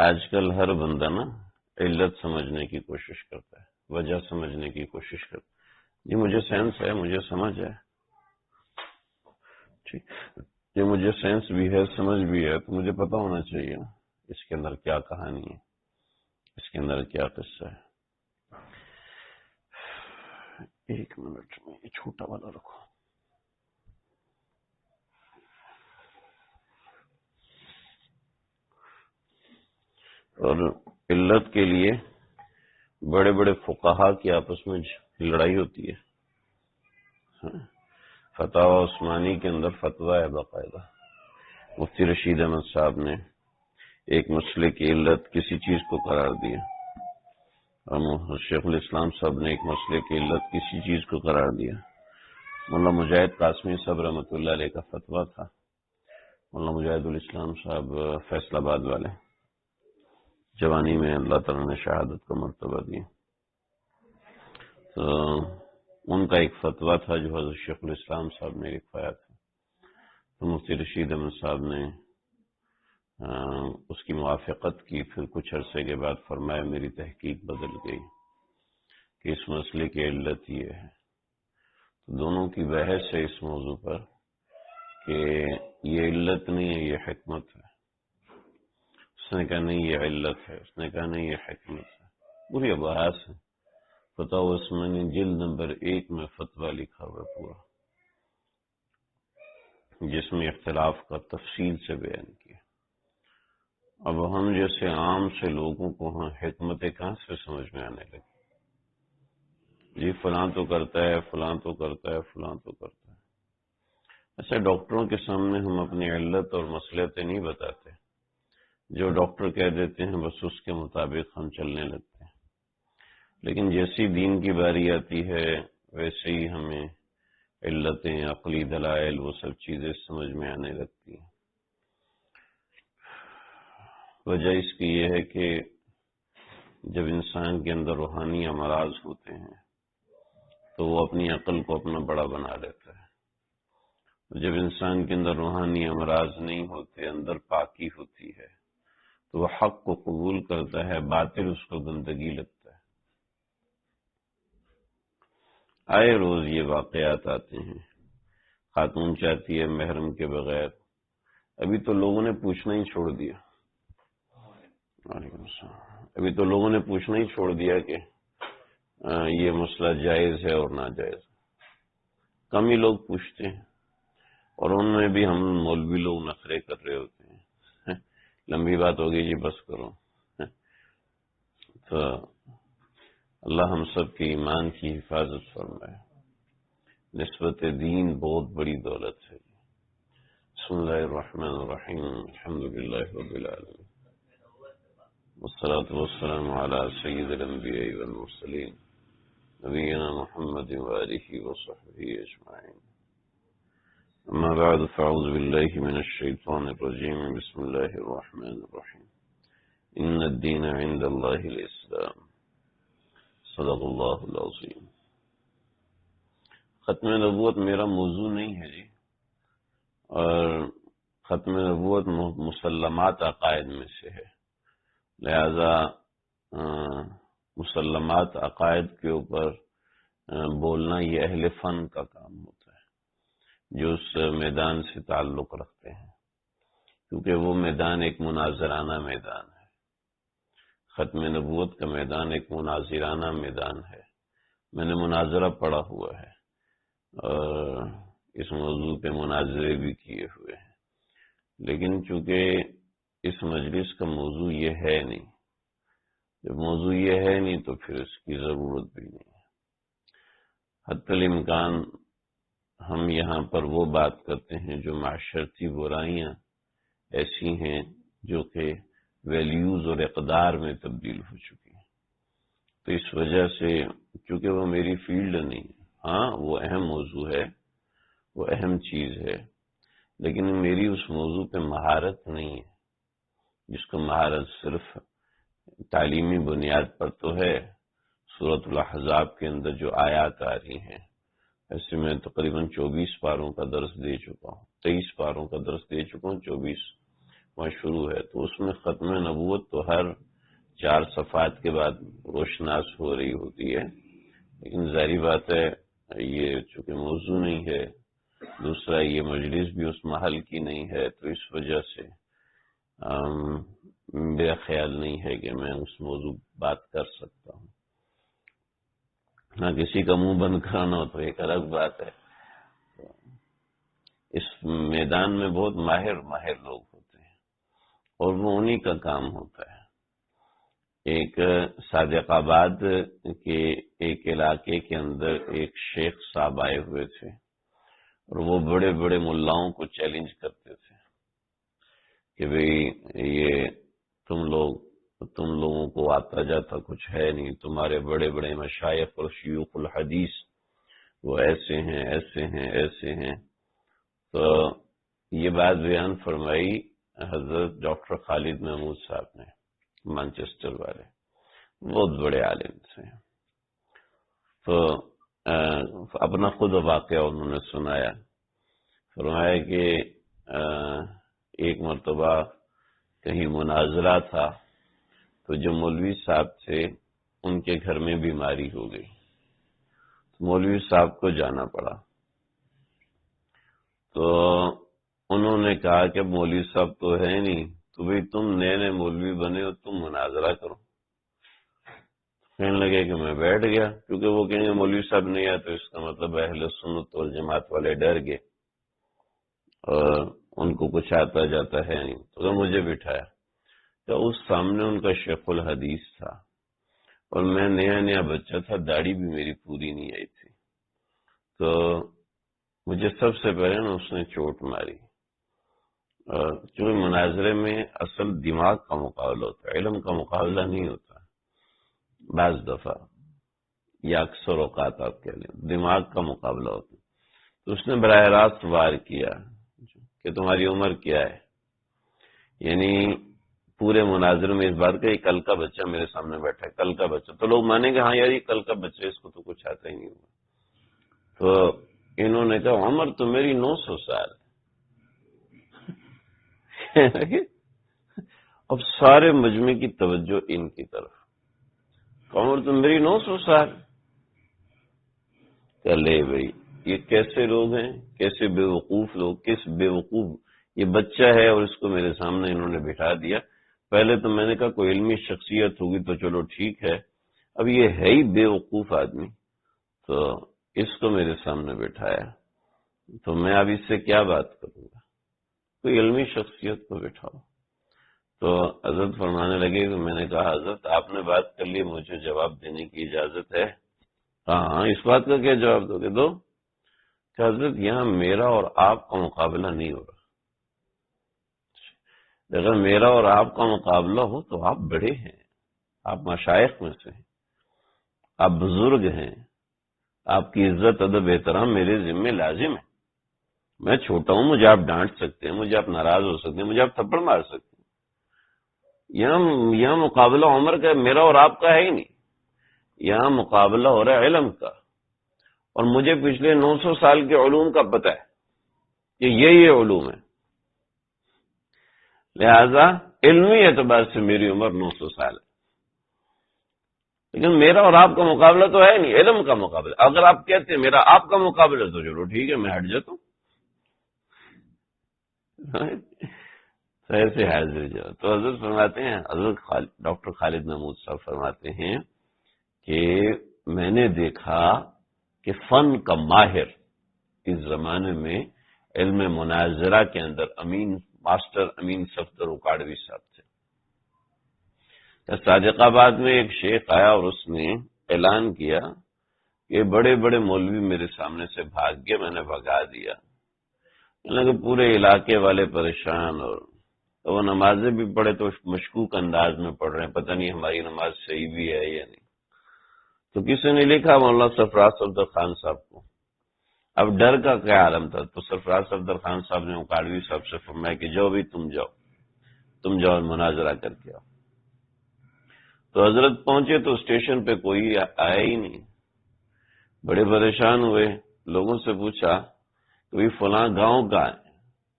آج کل ہر بندہ نا علت سمجھنے کی کوشش کرتا ہے، وجہ سمجھنے کی کوشش کرتا ہے۔ جی مجھے سینس ہے، مجھے سمجھ ہے، ٹھیک، یہ مجھے سینس بھی ہے، سمجھ بھی ہے، تو مجھے پتا ہونا چاہیے نا اس کے اندر کیا کہانی ہے، اس کے اندر کیا قصہ ہے۔ ایک منٹ میں یہ چھوٹا والا رکھو۔ اور علت کے لیے بڑے بڑے فقہا کی آپس میں لڑائی ہوتی ہے۔ فتاوی عثمانی کے اندر فتویٰ ہے باقاعدہ، مفتی رشید احمد صاحب نے ایک مسئلے کی علت کسی چیز کو قرار دیا، اور شیخ الاسلام صاحب نے ایک مسئلے کی علت کسی چیز کو قرار دیا۔ مولانا مجاہد قاسمی صاحب رحمۃ اللہ علیہ کا فتویٰ تھا، مولانا مجاہد الاسلام صاحب فیصل آباد والے، جوانی میں اللہ تعالیٰ نے شہادت کا مرتبہ دیا، تو ان کا ایک فتویٰ تھا جو حضرت شیخ الاسلام صاحب نے لکھوایا تھا، تو مفتی رشید احمد صاحب نے اس کی موافقت کی۔ پھر کچھ عرصے کے بعد فرمایا میری تحقیق بدل گئی کہ اس مسئلے کی علت یہ ہے۔ تو دونوں کی بحث ہے اس موضوع پر کہ یہ علت نہیں ہے، یہ حکمت ہے۔ اس نے کہا نہیں یہ علت ہے، اس نے کہا نہیں یہ حکمت ہے، پوری بحث ہے۔ فتاوی عثمانی جلد نمبر 1 میں فتویٰ لکھا ہوا پورا، جس میں اختلاف کا تفصیل سے بیان کیا۔ اب ہم جیسے عام سے لوگوں کو حکمتیں کہاں سے سمجھ میں آنے لگی؟ جی فلاں تو کرتا ہے، فلاں تو کرتا ہے، فلاں تو کرتا ہے۔ ایسے ڈاکٹروں کے سامنے ہم اپنی علت اور مسئلے نہیں بتاتے، جو ڈاکٹر کہہ دیتے ہیں بس اس کے مطابق ہم چلنے لگتے ہیں، لیکن جیسی دین کی باری آتی ہے ویسے ہی ہمیں علتیں، عقلی دلائل، وہ سب چیزیں سمجھ میں آنے لگتی ہیں۔ وجہ اس کی یہ ہے کہ جب انسان کے اندر روحانی امراض ہوتے ہیں تو وہ اپنی عقل کو اپنا بڑا بنا لیتا ہے۔ جب انسان کے اندر روحانی امراض نہیں ہوتے، اندر پاکی ہوتی ہے، تو وہ حق کو قبول کرتا ہے، باطل اس کو گندگی لگتا ہے۔ آئے روز یہ واقعات آتے ہیں، خاتون چاہتی ہے محرم کے بغیر، ابھی تو لوگوں نے پوچھنا ہی چھوڑ دیا، وعلیکم السلام، ابھی تو لوگوں نے پوچھنا ہی چھوڑ دیا کہ یہ مسئلہ جائز ہے اور ناجائز۔ کم ہی لوگ پوچھتے ہیں، اور ان میں بھی ہم مولوی لوگ نخرے کر رہے ہوتے ہیں، لمبی بات ہو گئی جی بس کرو۔ تو اللہ ہم سب کے ایمان کی حفاظت فرمائے۔ نسبت دین بہت بڑی دولت ہے۔ بسم اللہ الرحمن الرحیم، الحمدللہ رب العالمین، والصلاة والسلام علی سید الانبیاء والمرسلین، نبینا محمد وآلہ وصحبہ اجمعین۔ اما بعد فاعوذ باللہ من الشیطان الرجیم، بسم اللہ الرحمن الرحیم، ان الدین عند اللہ الاسلام، صدق اللہ العظیم۔ ختم نبوت میرا موضوع نہیں ہے جی، اور ختم نبوت مسلمات عقائد میں سے ہے، لہذا مسلمات عقائد کے اوپر بولنا یہ اہل فن کا کام ہوتا ہے، جو اس میدان سے تعلق رکھتے ہیں، کیونکہ وہ میدان ایک مناظرانہ میدان ہے۔ ختم نبوت کا میدان ایک مناظرانہ میدان ہے، میں نے مناظرہ پڑھا ہوا ہے اور اس موضوع پہ مناظرے بھی کیے ہوئے ہیں، لیکن چونکہ اس مجلس کا موضوع یہ ہے نہیں، جب موضوع یہ ہے نہیں تو پھر اس کی ضرورت بھی نہیں ہے۔ حتی الامکان ہم یہاں پر وہ بات کرتے ہیں جو معاشرتی برائیاں ایسی ہیں جو کہ ویلیوز اور اقدار میں تبدیل ہو چکی ہیں، تو اس وجہ سے چونکہ وہ میری فیلڈ نہیں ہے، ہاں وہ اہم موضوع ہے، وہ اہم چیز ہے، لیکن میری اس موضوع پہ مہارت نہیں ہے، جس کو مہارت صرف تعلیمی بنیاد پر تو ہے۔ سورۃ الاحزاب کے اندر جو آیات آ رہی ہیں، ایسے میں تقریباً 24 پاروں کا درس دے چکا ہوں، 23 پاروں کا درس دے چکا ہوں، 24 وہاں شروع ہے، تو اس میں ختم نبوت تو ہر 4 صفحات کے بعد روشناس ہو رہی ہوتی ہے، لیکن ظاہری بات ہے یہ چونکہ موضوع نہیں ہے، دوسرا یہ مجلس بھی اس محل کی نہیں ہے، تو اس وجہ سے میرا خیال نہیں ہے کہ میں اس موضوع بات کر سکتا ہوں۔ ہاں کسی کا منہ بند کرانا ہو تو ایک الگ بات ہے۔ اس میدان میں بہت ماہر لوگ ہوتے ہیں اور وہ انہی کا کام ہوتا ہے۔ ایک صادق آباد کے ایک علاقے کے اندر ایک شیخ صاحب آئے ہوئے تھے اور وہ بڑے بڑے ملاؤں کو چیلنج کرتے تھے کہ بھئی یہ تم لوگوں کو آتا جاتا کچھ ہے نہیں، تمہارے بڑے بڑے مشائخ اور شیوخ الحدیث وہ ایسے ہیں ایسے ہیں ایسے ہیں۔ تو یہ بات بیان فرمائی حضرت ڈاکٹر خالد محمود صاحب نے، مانچسٹر والے، بہت بڑے عالم تھے۔ تو اپنا خود واقعہ انہوں نے سنایا، فرمایا کہ ایک مرتبہ کہیں مناظرہ تھا تو جو مولوی صاحب تھے ان کے گھر میں بیماری ہو گئی، مولوی صاحب کو جانا پڑا۔ تو انہوں نے کہا کہ مولوی صاحب تو ہے نہیں، تو بھئی تم نئے مولوی بنے ہو، تم مناظرہ کرو۔ کہنے لگے کہ میں بیٹھ گیا، کیونکہ وہ کہیں گے مولوی صاحب نہیں آیا تو اس کا مطلب اہل سنت والجماعت والے ڈر گئے اور ان کو کچھ آتا جاتا ہے نہیں، تو مجھے بٹھایا۔ تو اس سامنے ان کا شیخ الحدیث تھا اور میں نیا بچہ تھا، داڑھی بھی میری پوری نہیں آئی تھی، تو مجھے سب سے پہلے نا اس نے چوٹ ماری۔ چونکہ مناظرے میں اصل دماغ کا مقابلہ ہوتا ہے، علم کا مقابلہ نہیں ہوتا، بعض دفعہ یا اکثر اوقات آپ کہہ لیں دماغ کا مقابلہ ہوتا ہے۔ تو اس نے براہ راست وار کیا کہ تمہاری عمر کیا ہے، یعنی پورے مناظر میں اس بات کا یہ کل کا بچہ میرے سامنے بیٹھا ہے، کل کا بچہ، تو لوگ مانیں گے ہاں یار یہ کل کا بچہ، اس کو تو کچھ آتا ہی نہیں ہوگا۔ تو انہوں نے کہا عمر تو میری 900 سال ہے۔ اب سارے مجمع کی توجہ ان کی طرف، عمر تو میری 900 سال۔ کہ لے بھائی یہ کیسے لوگ ہیں، کیسے بے وقوف لوگ، کس بے وقوف، یہ بچہ ہے اور اس کو میرے سامنے انہوں نے بٹھا دیا۔ پہلے تو میں نے کہا کوئی علمی شخصیت ہوگی تو چلو ٹھیک ہے، اب یہ ہے ہی بے وقوف آدمی، تو اس کو میرے سامنے بٹھایا، تو میں اب اس سے کیا بات کروں گا، کوئی علمی شخصیت کو بٹھاؤ۔ تو حضرت فرمانے لگے کہ میں نے کہا حضرت آپ نے بات کر لی، مجھے جواب دینے کی اجازت ہے؟ ہاں اس بات کا کیا جواب دو گے؟ دو کہ حضرت یہاں میرا اور آپ کا مقابلہ نہیں ہو رہا، اگر میرا اور آپ کا مقابلہ ہو تو آپ بڑے ہیں، آپ مشائخ میں سے ہیں، آپ بزرگ ہیں، آپ کی عزت ادب احترام میرے ذمہ لازم ہے۔ میں چھوٹا ہوں، مجھے آپ ڈانٹ سکتے ہیں، مجھے آپ ناراض ہو سکتے ہیں، مجھے آپ تھپڑ مار سکتے ہیں۔ یہاں مقابلہ عمر کا میرا اور آپ کا ہے ہی نہیں، یہاں مقابلہ ہو رہا ہے علم کا، اور مجھے پچھلے 900 سال کے علوم کا پتہ ہے کہ یہ علوم ہے، لہذا علمی اعتبار سے میری عمر 900 سال ہے، لیکن میرا اور آپ کا مقابلہ تو ہے نہیں، علم کا مقابلہ۔ اگر آپ کہتے ہیں میرا آپ کا مقابلہ تو چلو ٹھیک ہے، میں ہٹ جاتا ہوں، ایسے حاضر جاؤ۔ تو حضرت فرماتے ہیں، حضرت ڈاکٹر خالد محمود صاحب فرماتے ہیں کہ میں نے دیکھا کہ فن کا ماہر اس زمانے میں علم مناظرہ کے اندر ماسٹر امین صفدر اکاڑوی صاحب تھے۔ صادق آباد میں ایک شیخ آیا اور اس نے اعلان کیا کہ بڑے بڑے مولوی میرے سامنے سے بھاگ گئے، میں نے بھگا دیا، کہ پورے علاقے والے پریشان، اور وہ نمازیں بھی پڑھے تو مشکوک انداز میں پڑھ رہے ہیں، پتہ نہیں ہماری نماز صحیح بھی ہے یا نہیں۔ تو کسی نے لکھا مولانا سرفراز صفدر خان صاحب کو۔ اب ڈر کا کیا عالم تھا، تو سرفراز صفدر خان صاحب نے اکاڑوی صاحب سے فرمایا کہ جاؤ بھی تم جاؤ مناظرہ کر کے آؤ۔ تو حضرت پہنچے تو اسٹیشن پہ کوئی آیا ہی نہیں، بڑے پریشان ہوئے، لوگوں سے پوچھا کہ فلاں گاؤں کا ہے،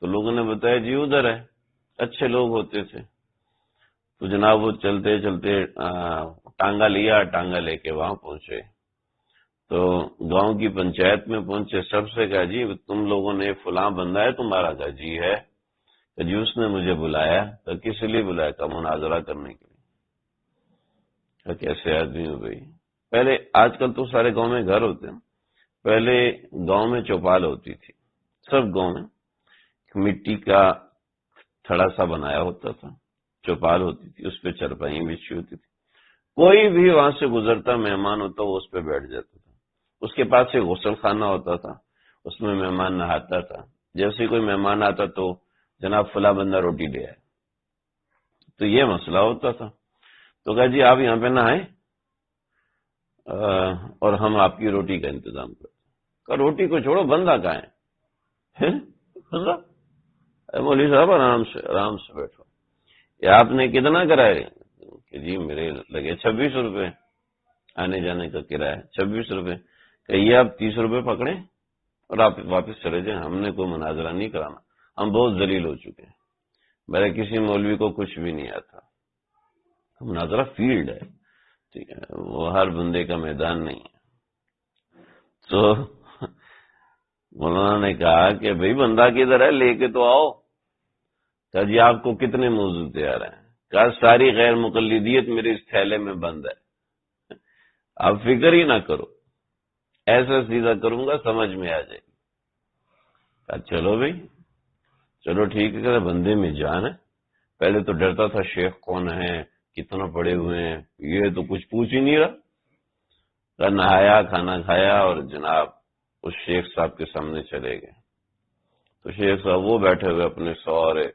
تو لوگوں نے بتایا جی ادھر ہے۔ اچھے لوگ ہوتے تھے. تو جناب وہ چلتے چلتے ٹانگا لیا، ٹانگا لے کے وہاں پہنچے. تو گاؤں کی پنچایت میں پہنچے، سب سے کہا جی تم لوگوں نے فلاں بندہ ہے تمہارا؟ کہا جی ہے. کہ جی اس نے مجھے بلایا. تو کس لیے بلایا؟ کا مناظرہ کرنے کے لیے. کہ کیسے آدمی ہو بھائی؟ پہلے، آج کل تو سارے گاؤں میں گھر ہوتے ہیں، پہلے گاؤں میں چوپال ہوتی تھی. سب گاؤں میں مٹی کا تھڑا سا بنایا ہوتا تھا، چوپال ہوتی تھی، اس پہ چرپائیں بچھی ہوتی تھی. کوئی بھی وہاں سے گزرتا مہمان ہوتا وہ اس پہ بیٹھ جاتا تھا. اس کے پاس ایک غسل خانہ ہوتا تھا، اس میں مہمان نہاتا تھا. جیسے کوئی مہمان آتا تو جناب فلاں بندہ روٹی لے آئے. تو یہ مسئلہ ہوتا تھا. تو کہا جی آپ یہاں پہ نہائیں اور ہم آپ کی روٹی کا انتظام کرتے. کہ روٹی کو چھوڑو، بندہ کہاں ہے؟ بندہ؟ مولوی صاحب آرام سے بیٹھو. یہ آپ نے کتنا کرایہ؟ کہ جی میرے لگے 26 روپے آنے جانے کا کرایہ. 26 روپے. کہ یہ آپ 30 روپے پکڑیں اور آپ واپس چلے جائیں، ہم نے کوئی مناظرہ نہیں کرانا، ہم بہت ذلیل ہو چکے ہیں. میرے کسی مولوی کو کچھ بھی نہیں آتا. مناظرہ فیلڈ ہے، ٹھیک ہے، وہ ہر بندے کا میدان نہیں ہے. تو مولانا نے کہا کہ بھئی بندہ کدھر ہے، لے کے تو آؤ. کہا جی آپ کو کتنے موضوع تیار ہیں؟ کہا ساری غیر مقلدیت میرے اس تھیلے میں بند ہے، آپ فکر ہی نہ کرو، ایسا سیدھا کروں گا سمجھ میں آ جائے گی. کہا چلو بھئی، چلو ٹھیک ہے. کہ بندے میں جان ہے. پہلے تو ڈرتا تھا شیخ کون ہے، کتنا پڑے ہوئے ہیں، یہ تو کچھ پوچھ ہی نہیں رہا. کہ نہایا، کھانا کھایا اور جناب اس شیخ صاحب کے سامنے چلے گئے. تو شیخ صاحب وہ بیٹھے ہوئے اپنے سارے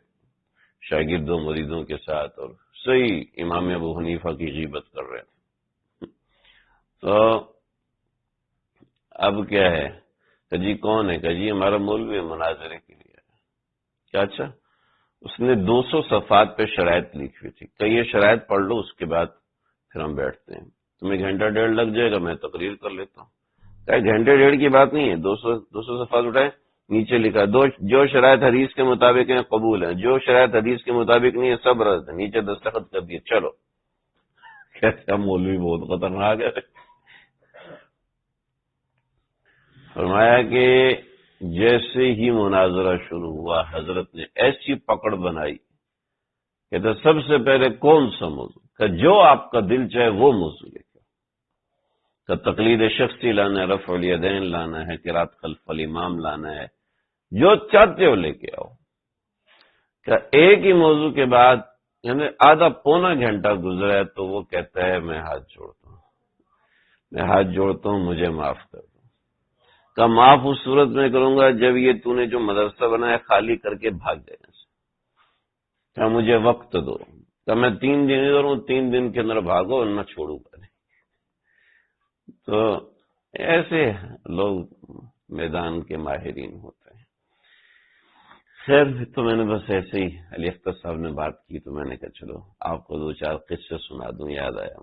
شاگردوں مریدوں کے ساتھ اور صحیح امام ابو حنیفہ کی غیبت کر رہے تھے. تو اب کیا ہے؟ کہ جی کون ہے؟ کہ جی ہمارا مولوی مناظرے کے لیے ہے. کیا اچھا؟ اس نے 200 صفحات پہ شرائط لکھی ہوئی تھی کہ یہ شرائط پڑھ لو، اس کے بعد پھر ہم بیٹھتے ہیں. تمہیں گھنٹہ ڈیڑھ لگ جائے گا، میں تقریر کر لیتا ہوں. کہ گھنٹے ڈیڑھ کی بات نہیں ہے، 200 صفحات اٹھائے، نیچے لکھا جو شرائط حدیث کے مطابق ہیں قبول ہیں، جو شرائط حدیث کے مطابق نہیں ہے سب رد ہے. نیچے دستخط کر دیے. چلو. کیسا مولوی بہت خطرناک ہے. فرمایا کہ جیسے ہی مناظرہ شروع ہوا حضرت نے ایسی پکڑ بنائی کہ تو سب سے پہلے کون سا موضوع؟ کہ جو آپ کا دل چاہے وہ موضوع لے کے. کہ تقلید شخصی لانا ہے، رفع الیدین لانا ہے، قرات خلف الامام لانا ہے، جو چاہتے ہو لے کے آؤ. کہ ایک ہی موضوع کے بعد یعنی آدھا پونا گھنٹہ گزرا ہے تو وہ کہتا ہے میں ہاتھ جوڑتا ہوں، میں ہاتھ جوڑتا ہوں، مجھے معاف کر دو. کہ معاف اس صورت میں کروں گا جب یہ تو نے جو مدرسہ بنایا خالی کر کے بھاگ جائے. کہ مجھے وقت دو. کہ میں 3 دن ادھر ہوں، 3 دن کے اندر بھاگو اور نہ چھوڑوں گا. تو ایسے لوگ میدان کے ماہرین ہوتے ہیں. خیر تو میں نے بس ایسے ہی علی اختر صاحب نے بات کی تو میں نے کہا چلو آپ کو 2-4 قصے سنا دوں. یاد آیا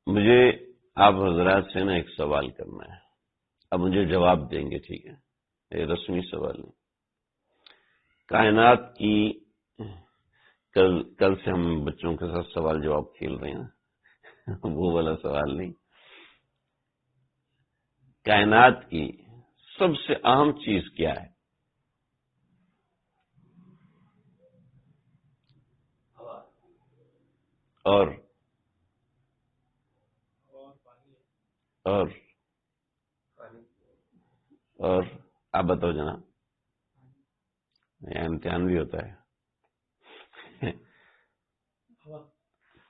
مجھے آپ حضرات سے نا ایک سوال کرنا ہے. اب مجھے جواب دیں گے، ٹھیک ہے؟ یہ رسمی سوال نہیں. کائنات کی کل سے ہم بچوں کے ساتھ سوال جواب کھیل رہے ہیں، وہ والا سوال نہیں. کائنات کی سب سے اہم چیز کیا ہے؟ اور آپ بتاؤ جناب. امتحان بھی ہوتا ہے.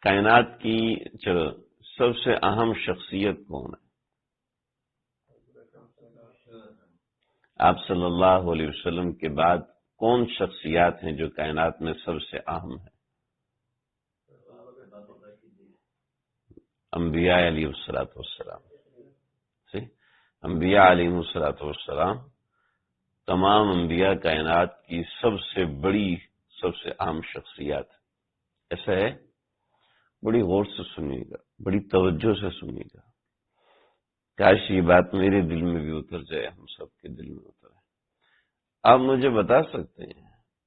کائنات کی چلو سب سے اہم شخصیت کون ہے؟ آپ صلی اللہ علیہ وسلم کے بعد کون شخصیات ہیں جو کائنات میں سب سے اہم ہیں؟ انبیاء علیہ الصلوۃ والسلام. انبیاء علیہ الصلوۃ والسلام تمام انبیاء کائنات کی سب سے بڑی، سب سے اہم شخصیات. ایسا ہے؟ بڑی غور سے سنیے گا، بڑی توجہ سے سنیے گا. کاش یہ بات میرے دل میں بھی اتر جائے، ہم سب کے دل میں اترے. آپ مجھے بتا سکتے ہیں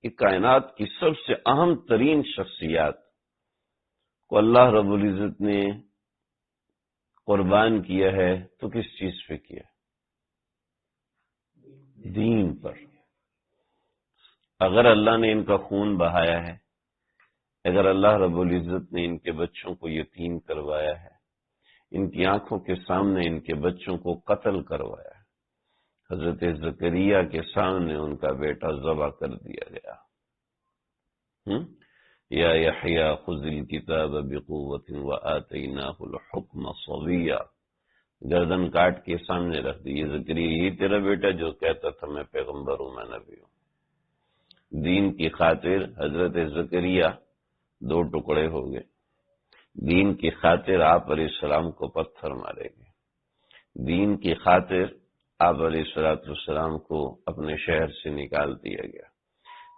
کہ کائنات کی سب سے اہم ترین شخصیات کو اللہ رب العزت نے قربان کیا ہے تو کس چیز پہ کیا؟ دین پر۔ اگر اللہ نے ان کا خون بہایا ہے، اگر اللہ رب العزت نے ان کے بچوں کو یتیم کروایا ہے، ان کی آنکھوں کے سامنے ان کے بچوں کو قتل کروایا ہے، حضرت زکریا کے سامنے ان کا بیٹا ذبح کر دیا گیا، یا یحییٰ خذ الکتاب بقوۃ وآتیناہ الحکم صبیا، گردن کاٹ کے سامنے رکھ دی، یہ زکریا یہ تیرا بیٹا جو کہتا تھا میں پیغمبر ہوں، میں نبی ہوں۔ دین کی خاطر حضرت زکریا 2 ٹکڑے ہو گئے، دین کی خاطر آپ علیہ السلام کو پتھر مارے گئے، دین کی خاطر آپ علیہ السلام کو اپنے شہر سے نکال دیا گیا،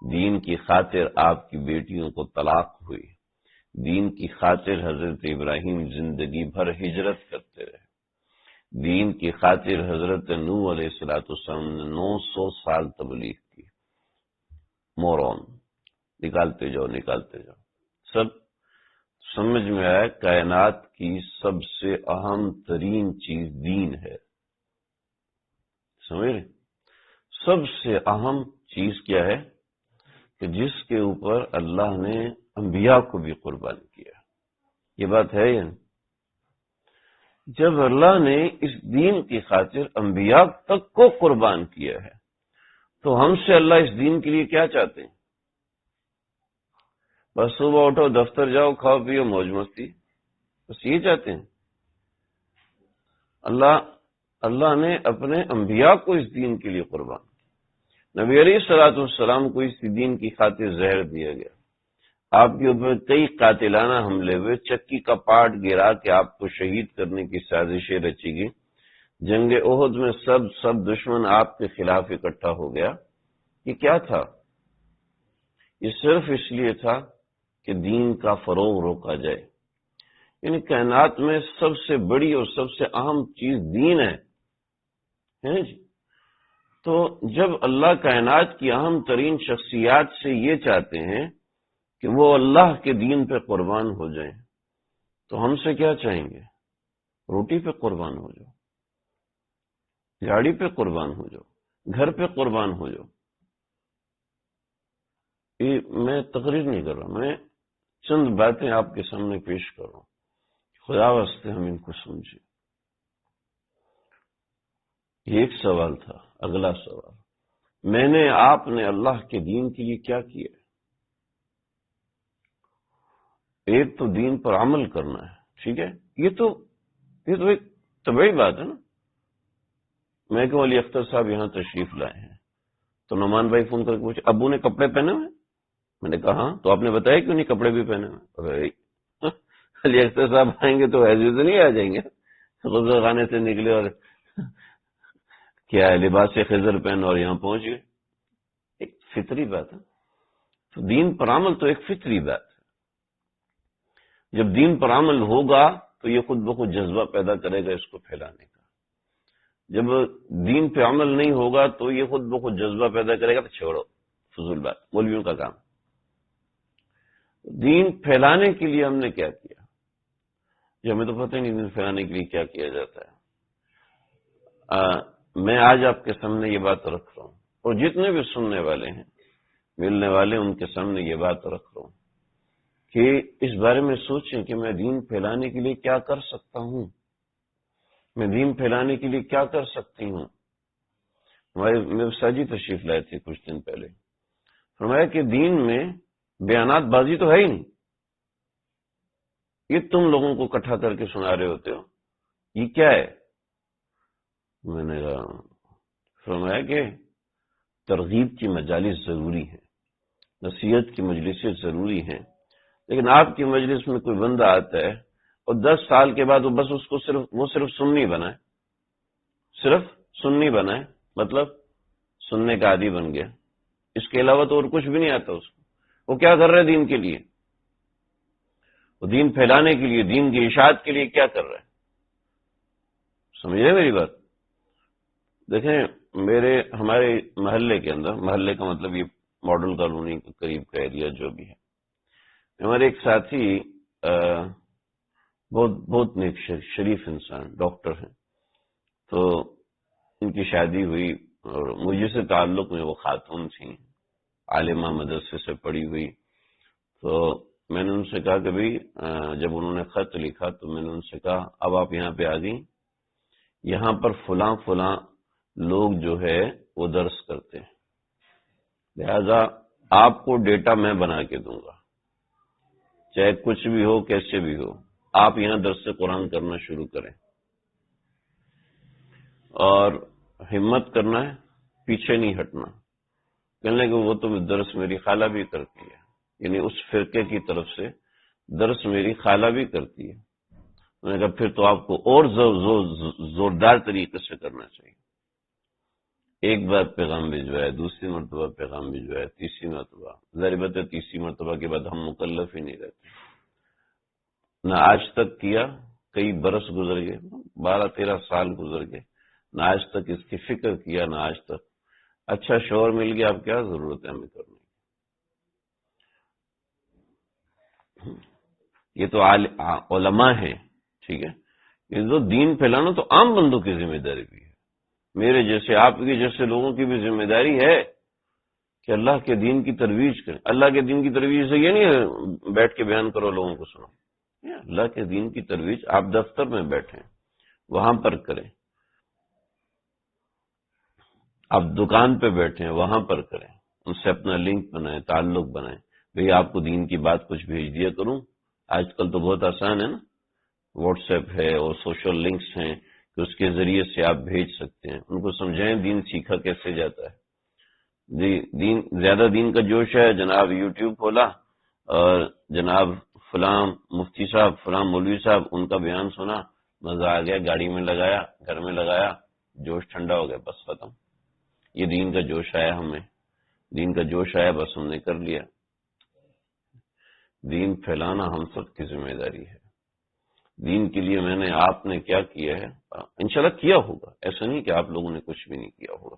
دین کی خاطر آپ کی بیٹیوں کو طلاق ہوئی، دین کی خاطر حضرت ابراہیم زندگی بھر ہجرت کرتے رہے، دین کی خاطر حضرت نوح علیہ السلام نے 900 سال تبلیغ کی، مورون نکالتے جاؤ، سب سمجھ میں آیا کائنات کی سب سے اہم ترین چیز دین ہے، سمجھ رہے؟ سب سے اہم چیز کیا ہے کہ جس کے اوپر اللہ نے انبیاء کو بھی قربان کیا، یہ بات ہے یا نہیں؟ جب اللہ نے اس دین کی خاطر انبیاء تک کو قربان کیا ہے تو ہم سے اللہ اس دین کے لیے کیا چاہتے ہیں؟ بس صبح اٹھو، دفتر جاؤ، کھاؤ پیو، موج مستی، بس یہ چاہتے ہیں؟ اللہ نے اپنے انبیاء کو اس دین کے لیے قربان کیا۔ نبی علیہ السلام کو اس دین کی خاطر زہر دیا گیا، آپ کے اوپر کئی قاتلانہ حملے ہوئے، چکی کا پاٹ گرا کے آپ کو شہید کرنے کی سازشیں رچی گئی، جنگ احد میں سب دشمن آپ کے خلاف اکٹھا ہو گیا۔ یہ کیا تھا؟ یہ صرف اس لیے تھا کہ دین کا فروغ روکا جائے، یعنی کائنات میں سب سے بڑی اور سب سے اہم چیز دین ہے جی۔ تو جب اللہ کائنات کی اہم ترین شخصیات سے یہ چاہتے ہیں کہ وہ اللہ کے دین پہ قربان ہو جائیں تو ہم سے کیا چاہیں گے؟ روٹی پہ قربان ہو جاؤ، گاڑی پہ قربان ہو جاؤ، گھر پہ قربان ہو جاؤ۔ یہ میں تقریر نہیں کر رہا، میں چند باتیں آپ کے سامنے پیش کر رہا ہوں، خدا واسطے ہم ان کو سمجھیں۔ یہ ایک سوال تھا، اگلا سوال، میں نے آپ نے اللہ کے دین کے لیے کیا کیا؟ ایک تو دین پر عمل کرنا ہے، ٹھیک ہے، یہ تو ایک طبعی بات ہے نا۔ میں کہ علی اختر صاحب یہاں تشریف لائے ہیں تو نعمان بھائی فون کر کے پوچھے ابو نے کپڑے پہنے ہوئے؟ میں نے کہا ہاں، تو آپ نے بتایا کیوں نہیں کپڑے بھی پہنے ہوئے؟ علی اختر صاحب آئیں گے تو ایسے تو نہیں آ جائیں گے، غسل خانے سے نکلے اور کیا ہے لباس خضر پہن اور یہاں پہنچ گئے، ایک فطری بات ہے۔ تو دین پر عمل تو ایک فطری بات ہے، جب دین پر عمل ہوگا تو یہ خود بخود جذبہ پیدا کرے گا اس کو پھیلانے کا، جب دین پہ عمل نہیں ہوگا تو یہ خود بخود جذبہ پیدا کرے گا تو چھوڑو، فضول بات، مولویوں کا کام۔ دین پھیلانے کے لیے ہم نے کیا کیا؟ یہ ہمیں تو پتہ ہی نہیں دین پھیلانے کے لیے کیا کیا جاتا ہے۔ میں آج آپ کے سامنے یہ بات رکھ رہا ہوں اور جتنے بھی سننے والے ہیں، ملنے والے، ان کے سامنے یہ بات رکھ رہا ہوں کہ اس بارے میں سوچیں کہ میں دین پھیلانے کے لیے کیا کر سکتا ہوں، میں دین پھیلانے کے لیے کیا کر سکتی ہوں۔ ہمارے ساجی تشریف لائے تھے کچھ دن پہلے، فرمایا کہ دین میں بیانات بازی تو ہے ہی نہیں، یہ تم لوگوں کو اکٹھا کر کے سنا رہے ہوتے ہو، یہ کیا ہے؟ میں نے کہا، فرمایا کہ ترغیب کی مجالس ضروری ہیں، نصیحت کی مجلسیں ضروری ہیں، لیکن آپ کی مجلس میں کوئی بندہ آتا ہے اور 10 سال کے بعد وہ بس اس کو صرف سنی بنائے، صرف سنی بنائے، مطلب سننے کا عادی بن گیا، اس کے علاوہ تو اور کچھ بھی نہیں آتا اس کو۔ وہ کیا کر رہے دین کے لیے؟ وہ دین پھیلانے کے لیے، دین کی اشاعت کے لیے کیا کر رہے ہیں؟ سمجھ رہے میری بات؟ دیکھیں، ہمارے محلے کے اندر، محلے کا مطلب یہ ماڈل کالونی کے قریب کا ایریا جو بھی ہے، ہمارے ایک ساتھی بہت نیک شریف انسان ڈاکٹر ہیں، تو ان کی شادی ہوئی اور مجھے سے تعلق میں وہ خاتون تھیں، عالمہ مدرسے سے پڑھی ہوئی. تو میں نے ان سے کہا کہ بھائی جب انہوں نے خط لکھا تو میں نے ان سے کہا اب آپ یہاں پہ آ گئیں، یہاں پر فلاں فلاں لوگ جو ہے وہ درس کرتے ہیں، لہذا آپ کو ڈیٹا میں بنا کے دوں گا، چاہے کچھ بھی ہو کیسے بھی ہو، آپ یہاں درس قرآن کرنا شروع کریں اور ہمت کرنا ہے، پیچھے نہیں ہٹنا. کہنے کہ وہ تو درس میری خالہ بھی کرتی ہے، یعنی اس فرقے کی طرف سے درس میری خالہ بھی کرتی ہے. میں نے کہا پھر تو آپ کو اور زوردار طریقے سے کرنا چاہیے. ایک بار پیغام بھجوایا، دوسری مرتبہ پیغام بھجوایا، تیسری مرتبہ، ظاہر بات ہے تیسری مرتبہ کے بعد ہم مکلف ہی نہیں رہتے. نہ آج تک کیا، کئی برس گزر گئے، 12-13 سال گزر گئے، نہ آج تک اس کی فکر کیا، نہ آج تک. اچھا شوہر مل گیا، اب کیا ضرورت ہے ہمیں کرنے کی. یہ تو علماء ہیں، ٹھیک ہے، یہ تو دین پھیلانا تو عام بندوں کی ذمہ داری بھی ہے. میرے جیسے آپ کے جیسے لوگوں کی بھی ذمہ داری ہے کہ اللہ کے دین کی ترویج کریں. اللہ کے دین کی ترویج سے یہ نہیں ہے بیٹھ کے بیان کرو لوگوں کو سنو. اللہ کے دین کی ترویج آپ دفتر میں بیٹھیں، وہاں پر کریں، آپ دکان پہ بیٹھیں وہاں پر کریں، ان سے اپنا لنک بنائیں، تعلق بنائیں. بھئی آپ کو دین کی بات کچھ بھیج دیا کروں. آج کل تو بہت آسان ہے نا، واٹس ایپ ہے اور سوشل لنکس ہیں کہ اس کے ذریعے سے آپ بھیج سکتے ہیں. ان کو سمجھائیں دین سیکھا کیسے جاتا ہے. زیادہ دین کا جوش ہے، جناب یوٹیوب کھولا اور جناب فلاں مفتی صاحب، فلاں مولوی صاحب، ان کا بیان سنا، مزہ آ گیا، گاڑی میں لگایا، گھر میں لگایا، جوش ٹھنڈا ہو گیا، بس ختم. یہ دین کا جوش آیا ہمیں، دین کا جوش آیا، بس ہم نے کر لیا. دین پھیلانا ہم سب کی ذمہ داری ہے. دین کے لیے میں نے آپ نے کیا کیا ہے، انشاءاللہ کیا ہوگا، ایسا نہیں کہ آپ لوگوں نے کچھ بھی نہیں کیا ہوگا،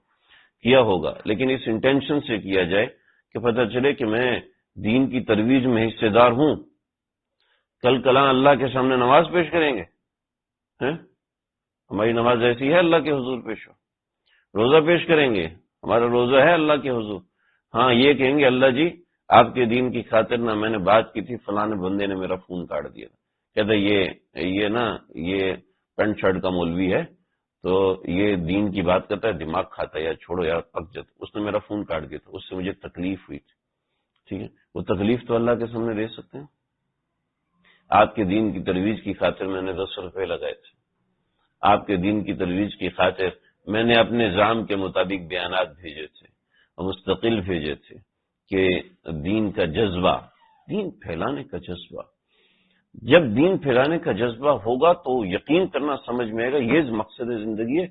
کیا ہوگا، لیکن اس انٹینشن سے کیا جائے کہ پتہ چلے کہ میں دین کی ترویج میں حصے دار ہوں. کل کلاں اللہ کے سامنے نماز پیش کریں گے، ہماری نماز ایسی ہے اللہ کے حضور پیش ہو. روزہ پیش کریں گے، ہمارا روزہ ہے اللہ کے حضور. ہاں یہ کہیں گے اللہ جی آپ کے دین کی خاطر نہ میں نے بات کی تھی، فلاں بندے نے میرا فون کاٹ دیا. کہتا یہ پینٹ شرٹ کا مولوی ہے تو یہ دین کی بات کرتا ہے، دماغ کھاتا ہے، یا چھوڑو یار پک جاتا. اس نے میرا فون کاٹ دیا تھا، اس سے مجھے تکلیف ہوئی تھی. ٹھیک ہے، وہ تکلیف تو اللہ کے سامنے دے سکتے ہیں. آپ کے دین کی ترویج کی خاطر میں نے 10 روپے لگائے تھے، آپ کے دین کی ترویج کی خاطر میں نے اپنے نظام کے مطابق بیانات بھیجے تھے اور مستقل بھیجے تھے کہ دین کا جذبہ، دین پھیلانے کا جذبہ، جب دین پھیلانے کا جذبہ ہوگا تو یقین کرنا سمجھ میں آئے گا یہ مقصد زندگی ہے،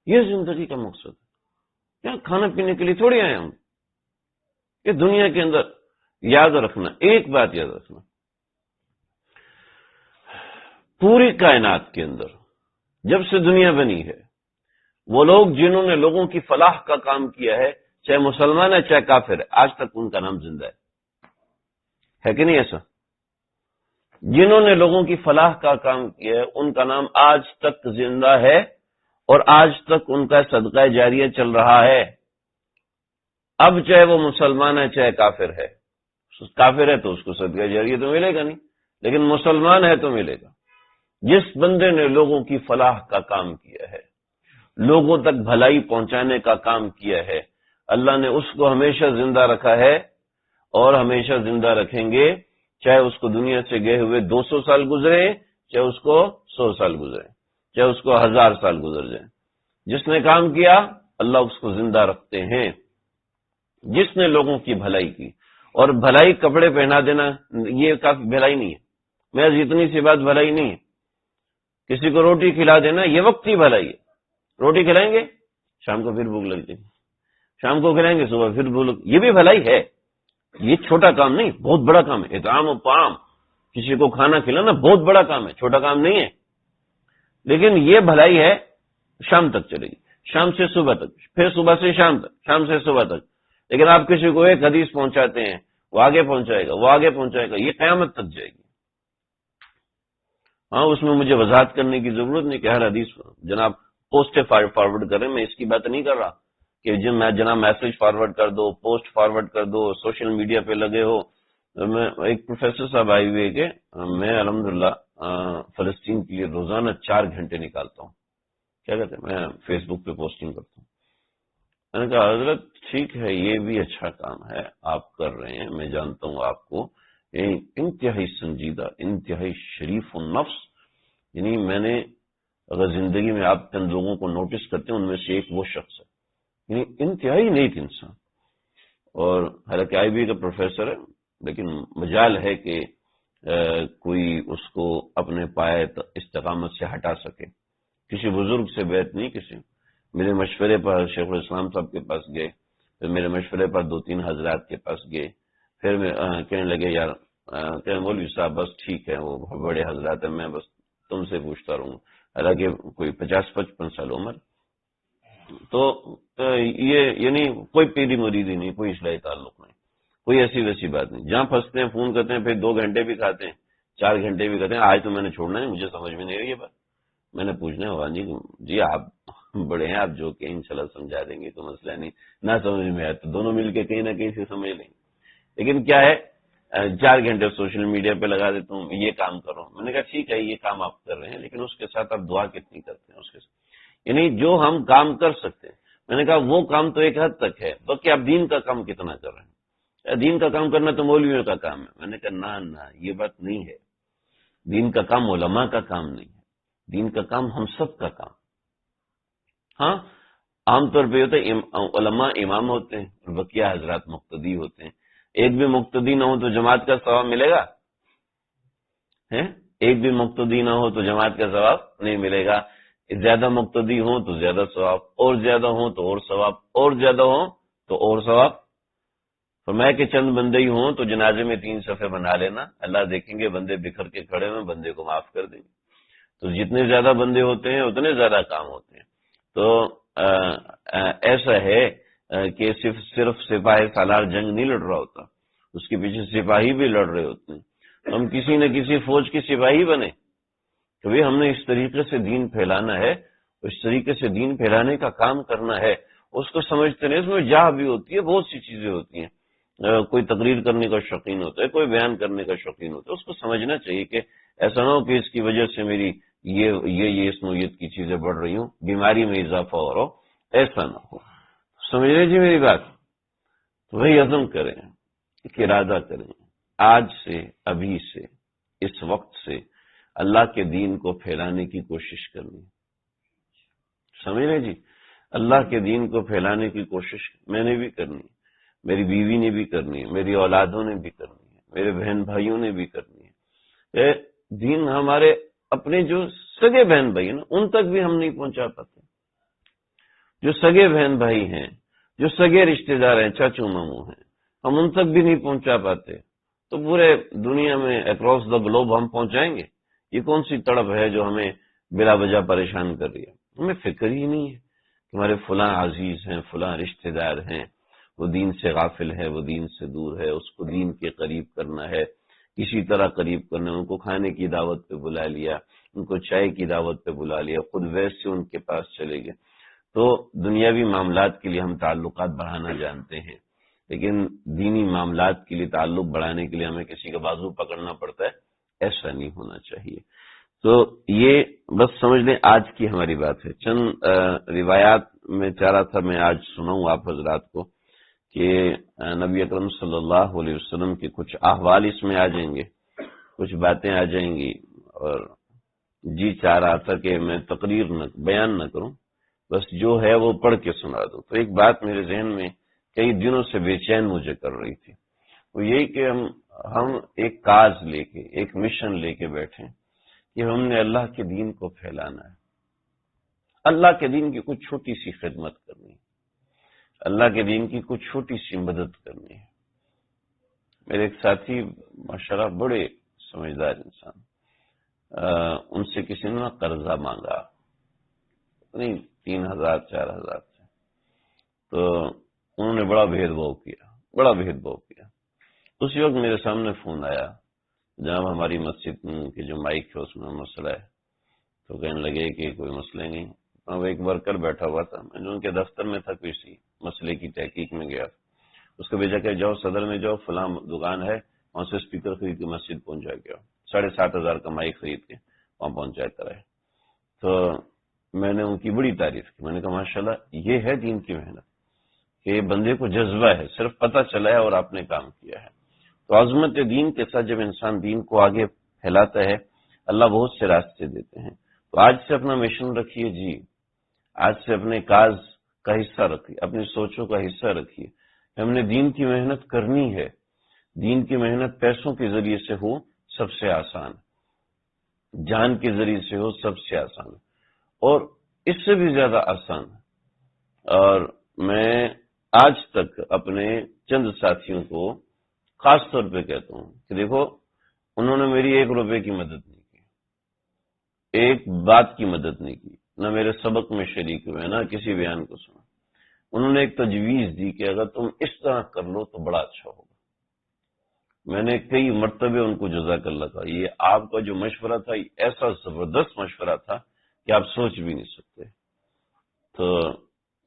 یہ زندگی کا مقصد ہے. کیا کھانا پینے کے لیے تھوڑی آئے ہم. یہ دنیا کے اندر یاد رکھنا، ایک بات یاد رکھنا، پوری کائنات کے اندر جب سے دنیا بنی ہے وہ لوگ جنہوں نے لوگوں کی فلاح کا کام کیا ہے، چاہے مسلمان ہے چاہے کافر ہے، آج تک ان کا نام زندہ ہے کہ نہیں ایسا؟ جنہوں نے لوگوں کی فلاح کا کام کیا ہے ان کا نام آج تک زندہ ہے اور آج تک ان کا صدقہ جاریہ چل رہا ہے. اب چاہے وہ مسلمان ہے چاہے کافر ہے، کافر ہے تو اس کو صدقہ جاریہ تو ملے گا نہیں، لیکن مسلمان ہے تو ملے گا. جس بندے نے لوگوں کی فلاح کا کام کیا ہے، لوگوں تک بھلائی پہنچانے کا کام کیا ہے، اللہ نے اس کو ہمیشہ زندہ رکھا ہے اور ہمیشہ زندہ رکھیں گے، چاہے اس کو دنیا سے گئے ہوئے 200 سال گزرے، چاہے اس کو 100 سال گزرے، چاہے اس کو 1000 سال گزر جائیں. جس نے کام کیا اللہ اس کو زندہ رکھتے ہیں. جس نے لوگوں کی بھلائی کی، اور بھلائی کپڑے پہنا دینا یہ کافی بھلائی نہیں ہے، محض اتنی سی بات بھلائی نہیں ہے. کسی کو روٹی کھلا دینا یہ وقتی بھلائی ہے. روٹی کھلائیں گے شام کو پھر بھوک لگ جائے گی، شام کو کھلائیں گے صبح پھر بھوک، یہ بھی بھلائی ہے. یہ چھوٹا کام نہیں، بہت بڑا کام ہے. اطعام و طعام، کسی کو کھانا کھلانا بہت بڑا کام ہے، چھوٹا کام نہیں ہے. لیکن یہ بھلائی ہے شام تک چلے گی. شام سے صبح تک، پھر صبح سے شام تک، شام سے صبح تک. لیکن آپ کسی کو ایک حدیث پہنچاتے ہیں، وہ آگے پہنچائے گا، وہ آگے پہنچائے گا، یہ قیامت تک جائے گی. ہاں اس میں مجھے وضاحت کرنے کی ضرورت نہیں کہ ہر حدیث جناب پوسٹ فارورڈ کریں. میں اس کی بات نہیں کر رہا کہ جناب میسج فارورڈ کر دو، پوسٹ فارورڈ کر دو، سوشل میڈیا پہ لگے ہو. میں ایک پروفیسر صاحب آئے ہوئے کہ میں الحمدللہ فلسطین کے لیے روزانہ 4 گھنٹے نکالتا ہوں. کیا کہتے ہیں، میں فیس بک پہ پوسٹنگ کرتا ہوں. میں نے کہا حضرت ٹھیک ہے، یہ بھی اچھا کام ہے آپ کر رہے ہیں، میں جانتا ہوں آپ کو، انتہائی سنجیدہ، انتہائی شریف النفس. یعنی میں نے اگر زندگی میں آپ چند لوگوں کو نوٹس کرتے ہیں ان میں سے ایک وہ شخص ہے، یعنی انتہائی نیک انسان. اور حالانکہ آئی بی کا پروفیسر ہے، لیکن مجال ہے کہ کوئی اس کو اپنے پائے استقامت سے ہٹا سکے. کسی بزرگ سے بیعت نہیں، کسی میرے مشورے پر شیخ الاسلام صاحب کے پاس گئے، پھر میرے مشورے پر 2-3 حضرات کے پاس گئے، پھر کہنے لگے یار کہ مولوی صاحب بس ٹھیک ہے، وہ بڑے حضرات ہیں، میں بس تم سے پوچھتا رہوں. حالانکہ کوئی 50-55 سال عمر. تو یہ یعنی کوئی پیری مریدی نہیں، کوئی اصلاحی تعلق نہیں، کوئی ایسی ویسی بات نہیں. جہاں پھنستے ہیں فون کرتے ہیں، پھر 2 گھنٹے بھی کھاتے ہیں، 4 گھنٹے بھی کھاتے ہیں. آج تو میں نے چھوڑنا ہے، مجھے سمجھ میں نہیں رہی یہ بات. میں نے پوچھنا ہے جی آپ بڑے ہیں، آپ جو کہ انشاءاللہ سمجھا دیں گے تو مسئلہ نہیں، نہ سمجھ میں آئے تو دونوں مل کے کہیں نہ کہیں سے سمجھ لیں گے. لیکن کیا ہے 4 گھنٹے سوشل میڈیا پہ لگا دیتا ہوں، یہ کام کر رہا ہوں. میں نے کہا ٹھیک ہے یہ کام آپ کر رہے ہیں، لیکن اس کے ساتھ آپ دعا کتنی کرتے ہیں اس کے ساتھ؟ یعنی جو ہم کام کر سکتے ہیں، میں نے کہا وہ کام تو ایک حد تک ہے، باقی آپ دین کا کام کتنا کر رہے ہیں؟ دین کا کام کرنا تو مولویوں کا کام ہے. میں نے کہا نہ یہ بات نہیں ہے. دین کا کام علماء کا کام نہیں ہے، دین کا کام ہم سب کا کام. ہاں عام طور پہ ہوتا ہے علماء امام ہوتے ہیں اور بقیہ حضرات مقتدی ہوتے ہیں. ایک بھی مقتدی نہ ہو تو جماعت کا ثواب ملے گا؟ ایک بھی مقتدی نہ ہو تو جماعت کا ثواب نہیں ملے گا. زیادہ مقتدی ہوں تو زیادہ ثواب، اور زیادہ ہوں تو اور ثواب، اور زیادہ ہوں تو اور ثواب. فرمایا کہ چند بندے ہی ہوں تو جنازے میں 3 صفحے بنا لینا، اللہ دیکھیں گے بندے بکھر کے کھڑے ہوئے، بندے کو معاف کر دیں گے. تو جتنے زیادہ بندے ہوتے ہیں اتنے زیادہ کام ہوتے ہیں. تو ایسا ہے کہ صرف سپاہی سالار جنگ نہیں لڑ رہا ہوتا، اس کے پیچھے سپاہی بھی لڑ رہے ہوتے ہیں. ہم کسی نہ کسی فوج کے سپاہی بنے. کبھی ہم نے اس طریقے سے دین پھیلانا ہے، اس طریقے سے دین پھیلانے کا کام کرنا ہے. اس کو سمجھتے نہیں، اس میں جاہ بھی ہوتی ہے، بہت سی چیزیں ہوتی ہیں. کوئی تقریر کرنے کا شوقین ہوتا ہے، کوئی بیان کرنے کا شوقین ہوتا ہے. اس کو سمجھنا چاہیے کہ ایسا نہ ہو کہ اس کی وجہ سے میری یہ اس نوعیت کی چیزیں بڑھ رہی ہوں، بیماری میں اضافہ ہو رہا ہو، ایسا نہ ہو. سمجھ رہے جی میری بات؟ تو وہی عزم کریں، ایک ارادہ کریں، آج سے، ابھی سے، اس وقت سے اللہ کے دین کو پھیلانے کی کوشش کرنی. سمجھ رہے جی؟ اللہ کے دین کو پھیلانے کی کوشش میں نے بھی کرنی ہے، میری بیوی نے بھی کرنی ہے، میری اولادوں نے بھی کرنی ہے، میرے بہن بھائیوں نے بھی کرنی ہے. دین ہمارے اپنے جو سگے بہن بھائی ہیں نا ان تک بھی ہم نہیں پہنچا پاتے. جو سگے بہن بھائی ہیں، جو سگے رشتہ دار ہیں، چاچو ماموں ہیں، ہم ان تک بھی نہیں پہنچا پاتے. تو پورے دنیا میں اکراس دا گلوب ہم پہنچائیں گے؟ یہ کون سی تڑپ ہے جو ہمیں بلا وجہ پریشان کر رہی ہے؟ ہمیں فکر ہی نہیں ہے کہ ہمارے فلاں عزیز ہیں، فلاں رشتہ دار ہیں، وہ دین سے غافل ہے، وہ دین سے دور ہے، اس کو دین کے قریب کرنا ہے، کسی طرح قریب کرنا ہے. ان کو کھانے کی دعوت پہ بلا لیا، ان کو چائے کی دعوت پہ بلا لیا، خود ویسے ان کے پاس چلے گئے. تو دنیاوی معاملات کے لیے ہم تعلقات بڑھانا جانتے ہیں، لیکن دینی معاملات کے لیے تعلق بڑھانے کے لیے ہمیں کسی کا بازو پکڑنا پڑتا ہے. ایسا نہیں ہونا چاہیے. تو یہ بس سمجھ لیں آج کی ہماری بات ہے. چند روایات میں چاہ رہا تھا میں آج سناؤں آپ حضرات کو کہ نبی اکرم صلی اللہ علیہ وسلم کے کچھ احوال اس میں آ جائیں گے، کچھ باتیں آ جائیں گی. اور جی چاہ رہا تھا کہ میں تقریر بیان نہ کروں، بس جو ہے وہ پڑھ کے سنا دوں. تو ایک بات میرے ذہن میں کئی دنوں سے بے چین مجھے کر رہی تھی، وہ یہی کہ ہم ایک کاز لے کے، ایک مشن لے کے بیٹھیں کہ ہم نے اللہ کے دین کو پھیلانا ہے، اللہ کے دین کی کچھ چھوٹی سی خدمت کرنی ہے، اللہ کے دین کی کچھ چھوٹی سی مدد کرنی ہے. میرے ایک ساتھی ماشاءاللہ بڑے سمجھدار انسان، ان سے کسی نے قرضہ مانگا، نہیں 3,000 4,000 سے. تو انہوں نے بڑا بھید بھاؤ کیا. اسی وقت میرے سامنے فون آیا، جناب ہماری مسجد کی جو مائک ہے اس میں مسئلہ ہے. تو کہنے لگے کہ کوئی مسئلہ نہیں. اب ایک ورکر بیٹھا ہوا تھا، میں نے ان کے دفتر میں تھا، کسی مسئلے کی تحقیق میں گیا، اس کو بھیجا کہ جاؤ صدر میں جاؤ، فلاں دکان ہے وہاں سے اسپیکر خرید کے مسجد پہنچا کے 7,500 کا مائک خرید کے وہاں پہنچا کر آئے. تو میں نے ان کی بڑی تعریف کی. میں نے کہا ماشاءاللہ یہ ہے دین کی محنت کہ بندے کو جذبہ ہے، صرف پتہ چلا ہے اور آپ نے کام کیا ہے. تو عظمت دین کے ساتھ جب انسان دین کو آگے پھیلاتا ہے اللہ بہت سے راستے دیتے ہیں. تو آج سے اپنا مشن رکھیے جی، آج سے اپنے کاز کا حصہ رکھیے، اپنی سوچوں کا حصہ رکھیے. ہم نے دین کی محنت کرنی ہے. دین کی محنت پیسوں کے ذریعے سے ہو سب سے آسان، جان کے ذریعے سے ہو سب سے آسان، اور اس سے بھی زیادہ آسان. اور میں آج تک اپنے چند ساتھیوں کو خاص طور پہ کہتا ہوں کہ دیکھو انہوں نے میری 1 روپے کی مدد نہیں کی، ایک بات کی مدد نہیں کی، نہ میرے سبق میں شریک ہوئے، نہ کسی بیان کو سنا. انہوں نے ایک تجویز دی کہ اگر تم اس طرح کر لو تو بڑا اچھا ہوگا. میں نے کئی مرتبہ ان کو جزاک اللہ کہا. یہ آپ کا جو مشورہ تھا یہ ایسا زبردست مشورہ تھا کہ آپ سوچ بھی نہیں سکتے. تو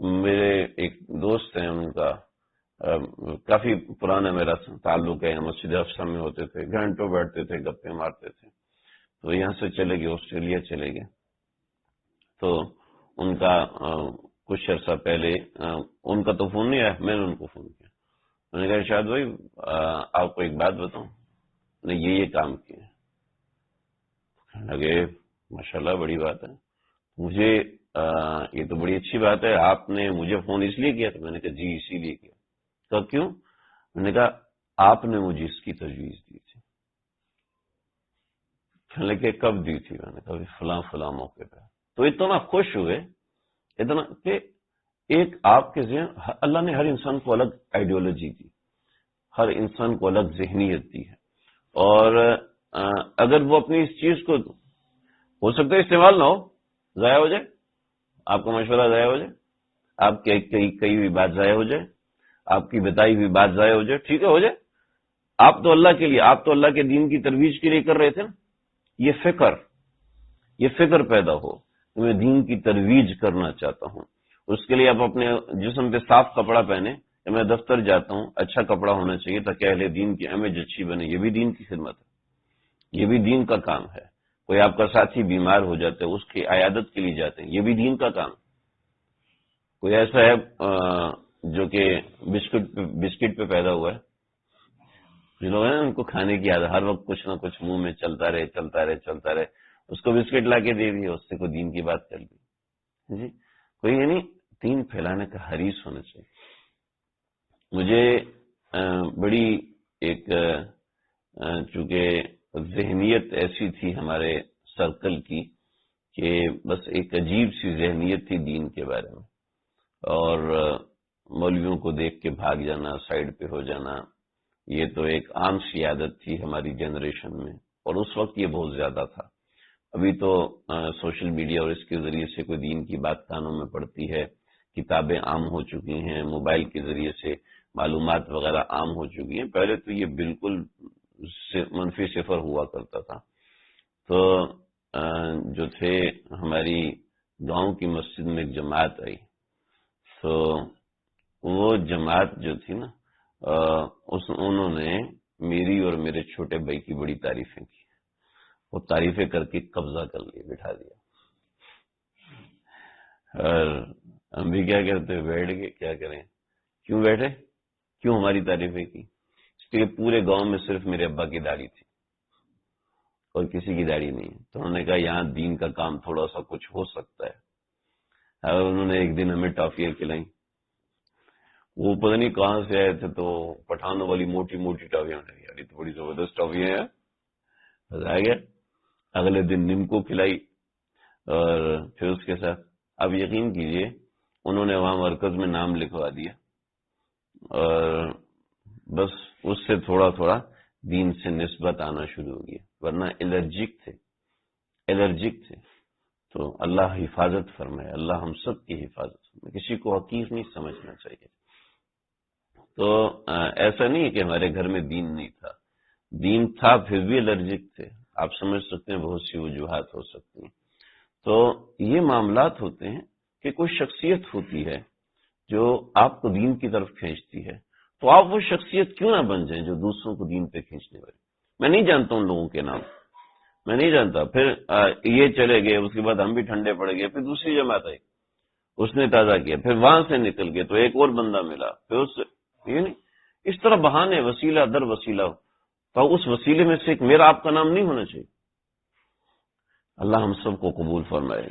میرے ایک دوست ہیں، ان کا کافی پرانا میرا تعلق ہے، مسجد افسا میں ہوتے تھے، گھنٹوں بیٹھتے تھے، گپے مارتے تھے. تو یہاں سے چلے گئے، آسٹریلیا چلے گئے. تو ان کا کچھ عرصہ پہلے ان کا تو فون نہیں آیا، میں نے ان کو فون کیا. میں نے کہا ارشاد بھائی آپ کو ایک بات بتاؤں، نے یہ کام کیا. لگے ماشاءاللہ بڑی بات ہے، مجھے یہ تو بڑی اچھی بات ہے، آپ نے مجھے فون اس لیے کیا؟ تو میں نے کہا جی اسی لیے کیا. تو کیوں؟ میں نے کہا آپ نے مجھے اس کی تجویز دی تھی. کہ کب دی تھی؟ میں نے کہا فلاں موقع پہ. تو اتنا خوش ہوئے، اتنا کہ ایک آپ کے ذہن، اللہ نے ہر انسان کو الگ آئیڈیالوجی دی، ہر انسان کو الگ ذہنیت دی ہے. اور اگر وہ اپنی اس چیز کو ہو سکتا ہے استعمال نہ ہو، ضائع ہو جائے، آپ کا مشورہ ضائع ہو جائے، آپ کی کئی ہوئی بات ضائع ہو جائے، آپ کی بتائی ہوئی بات ضائع ہو جائے، ٹھیک ہے ہو جائے. آپ تو اللہ کے لیے، آپ تو اللہ کے دین کی ترویج کے لیے کر رہے تھے نا. یہ فکر پیدا ہو کہ میں دین کی ترویج کرنا چاہتا ہوں. اس کے لیے آپ اپنے جسم پہ صاف کپڑا پہنے کہ میں دفتر جاتا ہوں، اچھا کپڑا ہونا چاہیے تاکہ اہل دین کی امیج اچھی بنے. یہ بھی دین کی خدمت ہے، یہ بھی دین کا کام ہے. کوئی آپ کا ساتھی بیمار ہو جاتا ہے، اس کی عیادت کے لیے جاتے ہیں، یہ بھی دین کا کام. کوئی ایسا ہے جو کہ بسکٹ پہ پیدا ہوا ہے، جو لوگ ہیں ان کو کھانے کی عادت، ہر وقت کچھ نہ کچھ منہ میں چلتا رہے، اس کو بسکٹ لا کے دے دیا، اس سے کوئی دین کی بات کر دی. جی کوئی یعنی دین پھیلانے کا حریص ہونا چاہیے. مجھے بڑی ایک چونکہ ذہنیت ایسی تھی ہمارے سرکل کی کہ بس ایک عجیب سی ذہنیت تھی دین کے بارے میں، اور مولویوں کو دیکھ کے بھاگ جانا، سائڈ پہ ہو جانا، یہ تو ایک عام سی عادت تھی ہماری جنریشن میں. اور اس وقت یہ بہت زیادہ تھا. ابھی تو سوشل میڈیا اور اس کے ذریعے سے کوئی دین کی بات کانوں میں پڑتی ہے، کتابیں عام ہو چکی ہیں، موبائل کے ذریعے سے معلومات وغیرہ عام ہو چکی ہیں. پہلے تو یہ بالکل منفی صفر ہوا کرتا تھا. تو جو تھے ہماری گاؤں کی مسجد میں ایک جماعت آئی، تو وہ جماعت جو تھی نا انہوں نے میری اور میرے چھوٹے بھائی کی بڑی تعریفیں کی. وہ تعریفیں کر کے قبضہ کر لیا، بٹھا دیا. اور ہم بھی کیا کرتے، بیٹھ گئے. کیا کریں، کیوں بیٹھے، کیوں ہماری تعریفیں کی؟ اس لیے پورے گاؤں میں صرف میرے ابا کی داڑھی تھی اور کسی کی داڑھی نہیں. تو انہوں نے کہا یہاں دین کا کام تھوڑا سا کچھ ہو سکتا ہے. اور انہوں نے ایک دن ہمیں ٹافیاں کھلائیں. وہ پتہ نہیں کہاں سے آئے تھے، تو پٹھانوں والی موٹی موٹی ٹافیاں، یار یہ تو بڑی زبردست ٹافیاں ہیں. آ گیا. اگلے دن نمکو کھلائی، اور پھر اس کے ساتھ اب یقین کیجئے انہوں نے وہاں مرکز میں نام لکھوا دیا، اور بس اس سے تھوڑا تھوڑا دین سے نسبت آنا شروع ہو گیا. ورنہ الرجک تھے. تو اللہ حفاظت فرمائے، اللہ ہم سب کی حفاظت فرمائے، کسی کو حقیر نہیں سمجھنا چاہیے۔ تو ایسا نہیں ہے کہ ہمارے گھر میں دین نہیں تھا، دین تھا پھر بھی الرجک تھے، آپ سمجھ سکتے ہیں بہت سی وجوہات ہو سکتی ہیں۔ تو یہ معاملات ہوتے ہیں کہ کوئی شخصیت ہوتی ہے جو آپ کو دین کی طرف کھینچتی ہے، تو آپ وہ شخصیت کیوں نہ بن جائیں جو دوسروں کو دین پہ کھینچنے والی۔ میں نہیں جانتا ان لوگوں کے نام، میں نہیں جانتا۔ پھر یہ چلے گئے، اس کے بعد ہم بھی ٹھنڈے پڑ گئے، پھر دوسری جماعت آئی، اس نے تازہ کیا، پھر وہاں سے نکل گئے تو ایک اور بندہ ملا، پھر یہ نہیں، اس طرح بہانے وسیلہ در وسیلہ، تو اس وسیلے میں سے ایک میرا آپ کا نام نہیں ہونا چاہیے۔ اللہ ہم سب کو قبول فرمائے۔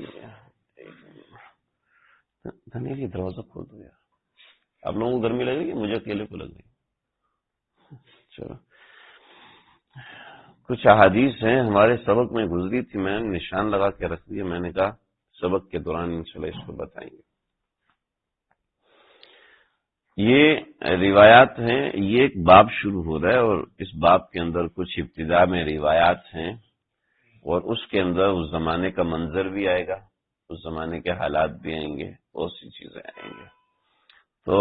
دھنیل یہ دروازہ کھول دو یار، آپ لوگوں کو گرمی لگ رہی ہے، مجھے اکیلے کو لگ رہی ہے۔ چلو کچھ احادیث ہیں ہمارے سبق میں گزری تھی، میں نے نشان لگا کے رکھ دیا، میں نے کہا سبق کے دوران انشاءاللہ اس کو بتائیں گے۔ یہ روایات ہیں، یہ ایک باب شروع ہو رہا ہے اور اس باب کے اندر کچھ ابتدا میں روایات ہیں، اور اس کے اندر اس زمانے کا منظر بھی آئے گا، اس زمانے کے حالات بھی آئیں گے، بہت سی چیزیں آئیں گے۔ تو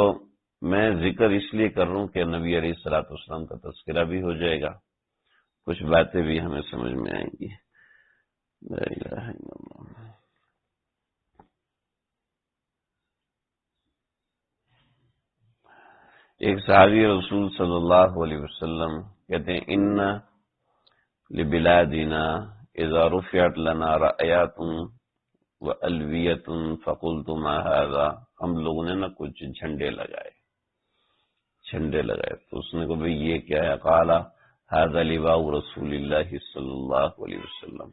میں ذکر اس لیے کر رہا ہوں کہ نبی علیہ الصلوۃ والسلام کا تذکرہ بھی ہو جائے گا، کچھ باتیں بھی ہمیں سمجھ میں آئیں گی۔ لا الہ الا اللہ۔ ایک صحابی رسول صلی اللہ علیہ وسلم کہتے ہیں ان لبلادنا اذا رفعت لنا رایات والویۃ فقلت ما هذا، ہم لوگوں نے نا کچھ جھنڈے لگائے، تو اس نے کہا بھئی یہ کیا ہے؟ قال هذا لواء رسول اللہ صلی اللہ علیہ وسلم،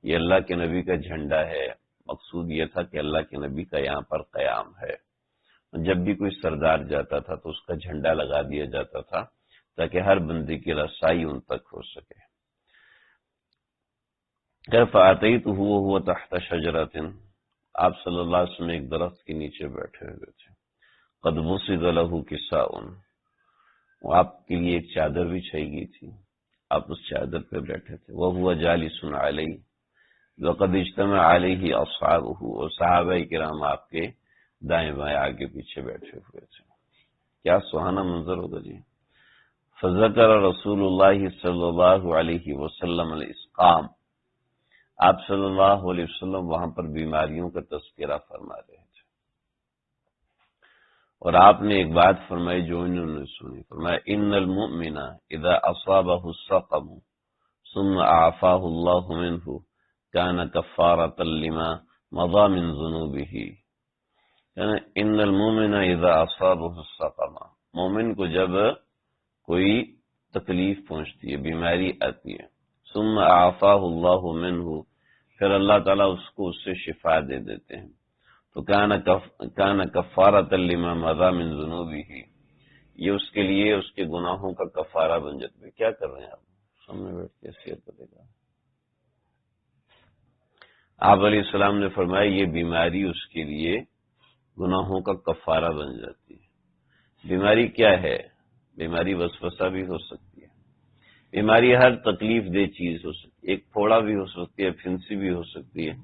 یہ اللہ کے نبی کا جھنڈا ہے۔ مقصود یہ تھا کہ اللہ کے نبی کا یہاں پر قیام ہے، جب بھی کوئی سردار جاتا تھا تو اس کا جھنڈا لگا دیا جاتا تھا تاکہ ہر بندے کی رسائی ان تک ہو سکے۔ فَأَتَيْتُهُ وَهُوَ تَحْتَ شَجَرَةٍ، آپ صلی اللہ علیہ وسلم ایک درخت کے نیچے بیٹھے ہوئے تھے، قَدْ بُسِطَ لَهُ كِسَاءٌ، وہ آپ کے لیے ایک چادر بچھائی گئی تھی، آپ اس چادر پہ بیٹھے تھے۔ وَهُوَ جَالِسٌ عَلَيْهِ وَقَدْ اجْتَمَعَ عَلَيْهِ أَصْحَابُهُ، اور صحابہ کرام آپ کے دائیں بائیں آگے پیچھے بیٹھے ہوئے تھے۔ کیا سہانا منظر ہوگا جی۔ فذکر رسول اللہ صلی اللہ علیہ وسلم الاسقام، آپ صلی اللہ علیہ وسلم وہاں پر بیماریوں کا تذکرہ فرما رہے تھے، اور آپ نے ایک بات فرمائی جو انہوں نے سنی، فرمایا ان المؤمن اذا اصابه السقم ثم اعفاه الله منه كان كفارة لما مضى من ذنوبه، ان المومن اذا اصابه السقم، مومن کو جب کوئی تکلیف پہنچتی ہے، بیماری آتی ہے، ثم اعفاه الله منه، پھر اللہ تعالیٰ اس کو اس سے شفا دے دیتے ہیں، تو کان کفارۃ لما مضى من ذنوبه، یہ اس کے لیے اس کے گناہوں کا کفارہ بن جاتا ہے۔ کیا کر رہے ہیں آپ؟ سامنے بیٹھ کے شیئر کرے گا۔ آپ علیہ السلام نے فرمایا یہ بیماری اس کے لیے گناہوں کا کفارہ بن جاتی ہے۔ بیماری کیا ہے؟ بیماری وسوسہ بھی ہو سکتی ہے، بیماری ہر تکلیف دہ چیز ہو سکتی ہے، ایک پھوڑا بھی ہو سکتی ہے، پھنسی بھی ہو سکتی ہے،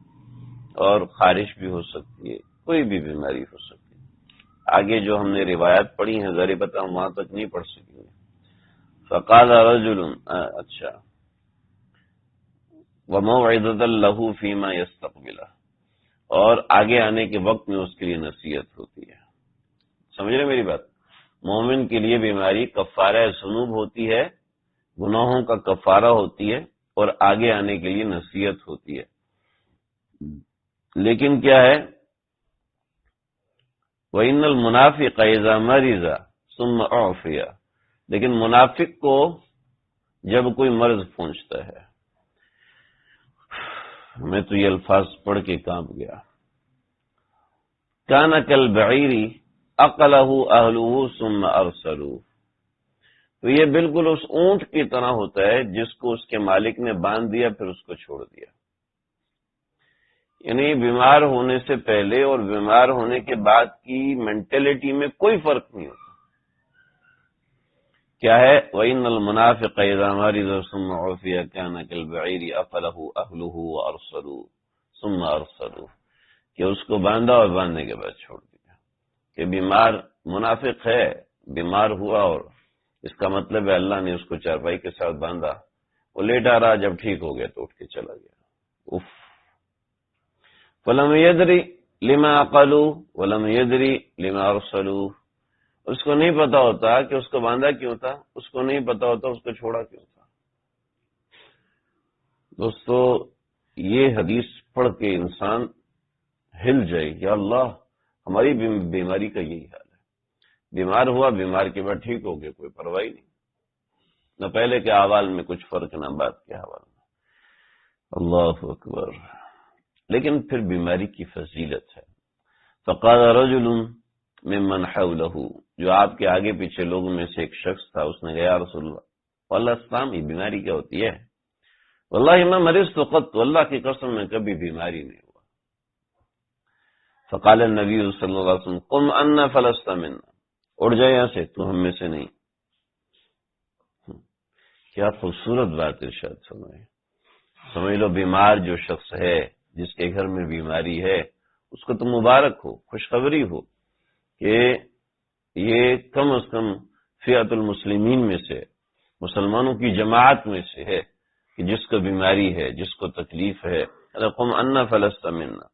اور خارش بھی ہو سکتی ہے، کوئی بھی بیماری ہو سکتی ہے۔ آگے جو ہم نے روایات پڑھی ہیں ذرا پتہ ہم وہاں تک نہیں پڑھ سکیں گے۔ فقال رجل، اچھا، وموعظۃ له فيما يستقبل، اور آگے آنے کے وقت میں اس کے لیے نصیحت ہوتی ہے۔ سمجھ رہے میری بات؟ مومن کے لیے بیماری کفارہ ذنوب ہوتی ہے، گناہوں کا کفارہ ہوتی ہے، اور آگے آنے کے لیے نصیحت ہوتی ہے۔ لیکن کیا ہے؟ وَإِنَّ الْمُنَافِقَ إِذَا مَرِضَ ثُمَّ عُوفِيَ، لیکن منافق کو جب کوئی مرض پہنچتا ہے، میں تو یہ الفاظ پڑھ کے کانپ گیا، كَانَ كَالْبَعِيرِ أَقَلَهُ أَهْلُهُ ثُمَّ أَرْسَلُوهُ، تو یہ بالکل اس اونٹ کی طرح ہوتا ہے جس کو اس کے مالک نے باندھ دیا پھر اس کو چھوڑ دیا۔ یعنی بیمار ہونے سے پہلے اور بیمار ہونے کے بعد کی مینٹلٹی میں کوئی فرق نہیں ہوتا۔ کیا ہے؟ وَإِنَّ الْمُنَافِقَ إِذَا مَرِضَ ثُمَّ عُوفِيَ كَانَ كَالْبَعِيرِ أَقَلَهُ أَهْلُهُ وَأَرْسَلُوهُ، ثم ارسلوا، کہ اس کو باندھا اور باندھنے کے بعد چھوڑ دیا. کہ بیمار منافق ہے، بیمار ہوا اور اس کا مطلب ہے اللہ نے اس کو چارپائی کے ساتھ باندھا، وہ لیٹا رہا، جب ٹھیک ہو گیا تو اٹھ کے چلا گیا. اف. فلم يدري لما قالوا ولم يدري لما ارسلوا، اس کو نہیں پتا ہوتا کہ اس کو باندھا کیوں تھا، اس کو نہیں پتا ہوتا اس کو چھوڑا کیوں تھا. دوستو یہ حدیث پڑھ کے انسان ہل جائے، یا اللہ ہماری بیماری کا یہی حال ہے. بیمار ہوا، بیمار کے بعد ٹھیک ہو گیا، کوئی پرواہ نہیں، نہ پہلے کے احوال میں کچھ فرق نہ بعد کے احوال میں. اللہ اکبر. لیکن پھر بیماری کی فضیلت ہے. فقال رجل ممن حوله، جو آپ کے آگے پیچھے لوگوں میں سے ایک شخص تھا، اس نے کہا یا رسول اللہ، واللہ السلام، یہ بیماری کیا ہوتی ہے؟ واللہ ما مرضت قط، اللہ کی قسم میں کبھی بیماری نہیں ہوا. فقال النبی صلی اللہ علیہ وسلم قم عنا فلست منا، اٹھ جائے یہاں سے، تو ہم میں سے نہیں. کیا خوبصورت بات ارشاد فرمائے. سمجھ لو بیمار جو شخص ہے، جس کے گھر میں بیماری ہے، اس کو تو مبارک ہو، خوشخبری ہو کہ یہ کم از کم فئۃ المسلمین میں سے، مسلمانوں کی جماعت میں سے ہے کہ جس کو بیماری ہے، جس کو تکلیف ہے. قم عنا فلست منا.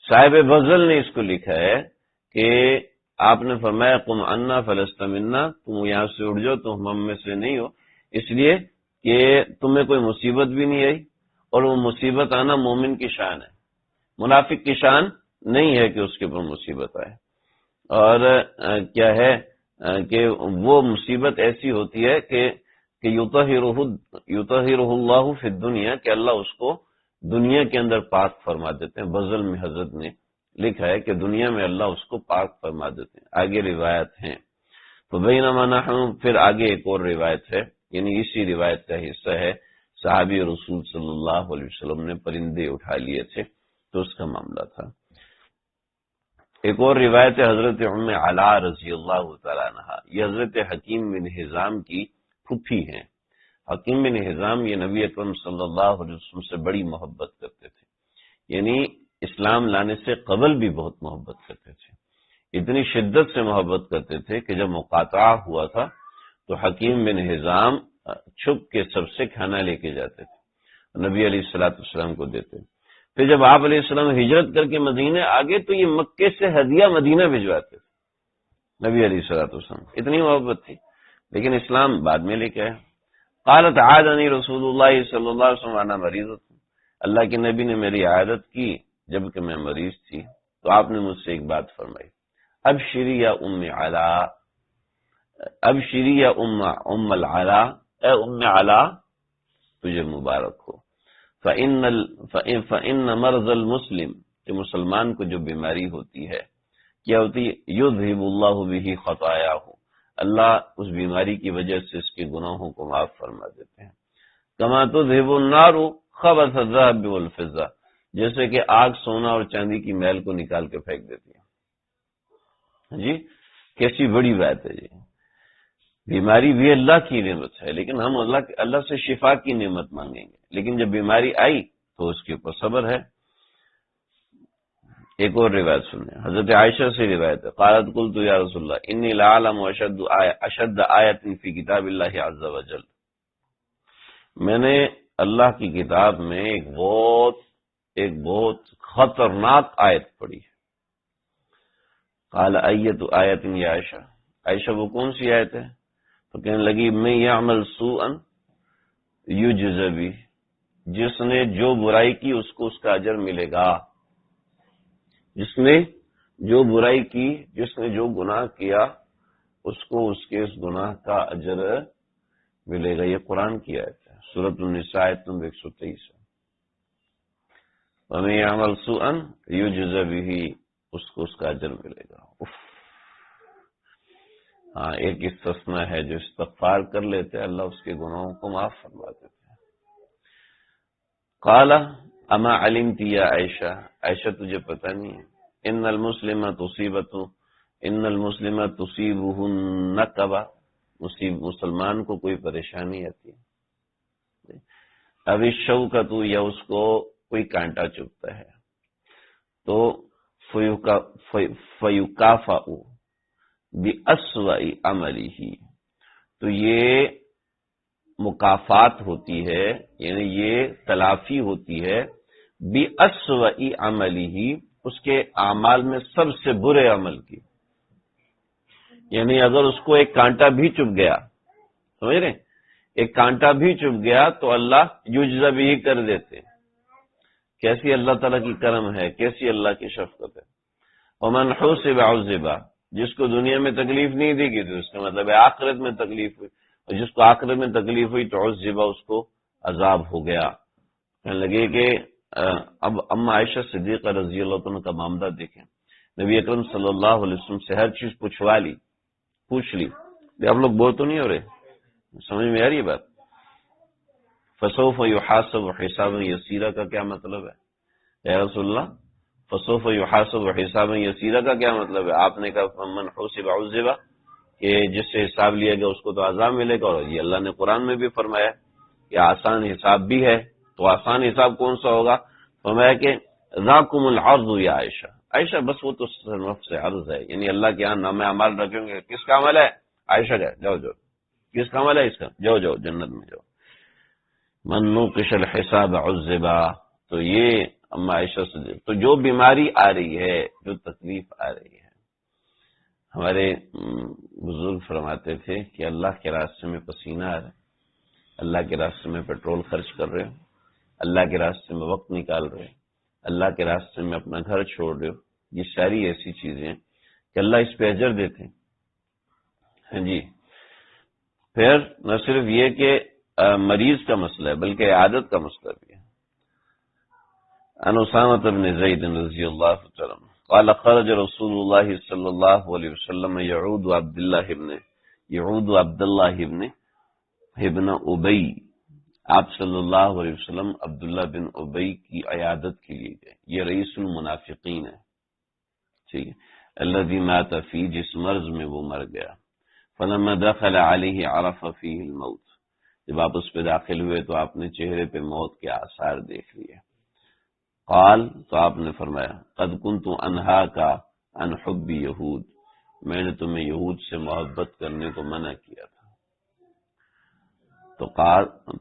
صاحب بزل نے اس کو لکھا ہے کہ آپ نے فرمایا قم عنا فلست منا، تم یہاں سے اٹھ جاؤ، تم ہم میں سے نہیں ہو، اس لیے کہ تمہیں کوئی مصیبت بھی نہیں آئی، اور وہ مصیبت آنا مومن کی شان ہے، منافق کی شان نہیں ہے کہ اس کے اوپر مصیبت آئے. اور کیا ہے کہ وہ مصیبت ایسی ہوتی ہے کہ یطہرہ اللہ فی الدنیا، کہ اللہ اس کو دنیا کے اندر پاک فرما دیتے ہیں. بزل میں حضرت نے لکھا ہے کہ دنیا میں اللہ اس کو پاک فرما دیتے ہیں. آگے روایت ہیں. تو بینما نحن، پھر آگے ایک اور روایت ہے، یعنی اسی روایت کا حصہ ہے. صحابی رسول صلی اللہ علیہ وسلم نے پرندے اٹھا لیے تھے، تو اس کا معاملہ تھا. ایک اور روایت ہے حضرت ام علا رضی اللہ تعالیٰ عنہ، یہ حضرت حکیم بن حزام کی پھوپھی ہیں. حکیم بن حزام یہ نبی اکرم صلی اللہ علیہ وسلم سے بڑی محبت کرتے تھے، یعنی اسلام لانے سے قبل بھی بہت محبت کرتے تھے. اتنی شدت سے محبت کرتے تھے کہ جب مقاطعہ ہوا تھا تو حکیم بن حزام چھپ کے سب سے کھانا لے کے جاتے تھے، نبی علیہ الصلوۃ والسلام کو دیتے. پھر جب آپ علیہ السلام ہجرت کر کے مدینے آگے تو یہ مکے سے ہدیہ مدینہ بھجواتے تھے نبی علیہ الصلوۃ والسلام. اتنی محبت تھی، لیکن اسلام بعد میں لے کے آیا. قالت عادنی رسول اللہ صلی اللہ علیہ وسلم وانا مریض، اللہ کے نبی نے میری عادت کی جب کہ میں مریض تھی، تو آپ نے مجھ سے ایک بات فرمائی، ابشری یا ام علا، ابشری یا ام العلا، اے ام علا تجھے مبارک ہو. فإن مرض المسلم، کہ مسلمان کو جو بیماری ہوتی ہے کیا ہوتی ہے؟ یذہب اللہ بہ خطایاہ، اللہ اس بیماری کی وجہ سے اس کے گناہوں کو معاف فرما دیتے ہیں. کما تذہب النار خبث الذهب والفضہ، جیسے کہ آگ سونا اور چاندی کی میل کو نکال کے پھینک دیتی ہے. جی کیسی بڑی بات ہے. جی بیماری بھی اللہ کی نعمت ہے، لیکن ہم اللہ سے شفا کی نعمت مانگیں گے، لیکن جب بیماری آئی تو اس کے اوپر صبر ہے. ایک اور روایت سنیں، حضرت عائشہ سے روایت ہے، قالت قلت یا رسول اللہ انی لعلم اشد آیت فی کتاب اللہ عز وجل، میں نے اللہ کی کتاب میں ایک بہت خطرناک آیت پڑھی ہے. قال ایت آیت یا عائشہ، عائشہ وہ کون سی آیت ہے؟ تو کہنے لگی میں یعمل سوءا یجز بہ، جس نے جو برائی کی اس کو اس کا اجر ملے گا. جس نے جو برائی کی، جس نے جو گناہ کیا، اس کو اس کے اس گناہ کا اجر ملے گا. یہ قرآن کی آیت ہے، سورۃ النساء آیت نمبر 123 ہے. وَمَن يَعْمَلْ سُوءًا يُجْزَ بِهِ، اس کو اس کا اجر ملے گا. ہاں ایک استثناء ہے، جو استغفار کر لیتے ہیں اللہ اس کے گناہوں کو معاف فرما دیتے ہیں. قال اما علمت یا عائشہ، عائشہ تجھے پتہ نہیں ہے، ان المسلم تصیبہ النکبہ، مسلمان کو کوئی پریشانی آتی ہے، اب الشوکۃ، یا اس کو کوئی کانٹا چبھتا ہے تو فیکافأ بأسوأ عملہ، تو یہ مکافات ہوتی ہے، یعنی یہ تلافی ہوتی ہے بأسوأ عملہ، اس کے اعمال میں سب سے برے عمل کی. یعنی اگر اس کو ایک کانٹا بھی چبھ گیا، سمجھ رہے، ایک کانٹا بھی چبھ گیا تو اللہ یجزا بھی کر دیتے. کیسی اللہ تعالیٰ کی کرم ہے، کیسی اللہ کی شفقت ہے. ومن حوسب عذب، جس کو دنیا میں تکلیف نہیں دی گئی تو اس کا مطلب ہے آخرت میں تکلیف ہوئی، اور جس کو آخرت میں تکلیف ہوئی تو عذب، اس کو عذاب ہو گیا. کہنے لگے کہ اب اما عائشہ صدیقہ رضی اللہ عنہ کا معاملہ دیکھیں. نبی اکرم صلی اللہ علیہ وسلم سے ہر چیز پوچھ لی. آپ لوگ بور تو نہیں ہو رہے؟ سمجھ میں آ رہی ہے بات؟ فسوف یحاسب حسابا یسیرا کا کیا مطلب ہے یا رسول اللہ؟ فسوف یحاسب حسابا یسیرا کا کیا مطلب ہے؟ آپ نے کہا من حوسب عذب، کہ جس سے حساب لیا گیا اس کو تو عذاب ملے گا، اور یہ اللہ نے قرآن میں بھی فرمایا کہ آسان حساب بھی ہے. تو آسان حساب کون سا ہوگا؟ فرمایا کہ ذاکم العرض یا عائشہ بس وہ تو صرف سے عرض ہے، یعنی اللہ کے یہاں نام اعمال رکھیں گے. کس کا عمل ہے؟ عائشہ کا. جاؤ کس کا عمل ہے اس کا؟ جاؤ جنت میں جاؤ. من نوقش الحساب عذبا، تو یہ اما عائشہ سے تو جو بیماری آ رہی ہے، جو تکلیف آ رہی ہے، ہمارے بزرگ فرماتے تھے کہ اللہ کے راستے میں پسینہ آ رہا ہے، اللہ کے راستے میں پیٹرول خرچ کر رہے ہو، اللہ کے راستے میں وقت نکال رہے ہو، اللہ کے راستے میں اپنا گھر چھوڑ رہے ہو، یہ ساری ایسی چیزیں ہیں کہ اللہ اس پہ اجر دیتے ہیں. ہاں جی. پھر نہ صرف یہ کہ مریض کا مسئلہ ہے بلکہ عادت کا مسئلہ بھی ہے. عن اسامة بن زید رضی اللہ تعالی عنہ قال خرج رسول اللہ صلی اللہ علیہ وسلم یعود عبد اللہ ابن ابی، آپ صلی اللہ علیہ وسلم عبداللہ بن ابی کی عیادت کے لیے گئے. یہ رئیس المنافقین ہے، ٹھیک ہے. الذی مات فی، جس مرض میں وہ مر گیا. فلما دخل علیہ عرف فیہ الموت، جب آپ اس پہ داخل ہوئے تو آپ نے چہرے پہ موت کے آثار دیکھ لیے. قال، تو آپ نے فرمایا قد کنت انہاک عن حب یہود، میں نے تمہیں یہود سے محبت کرنے کو منع کیا تھا.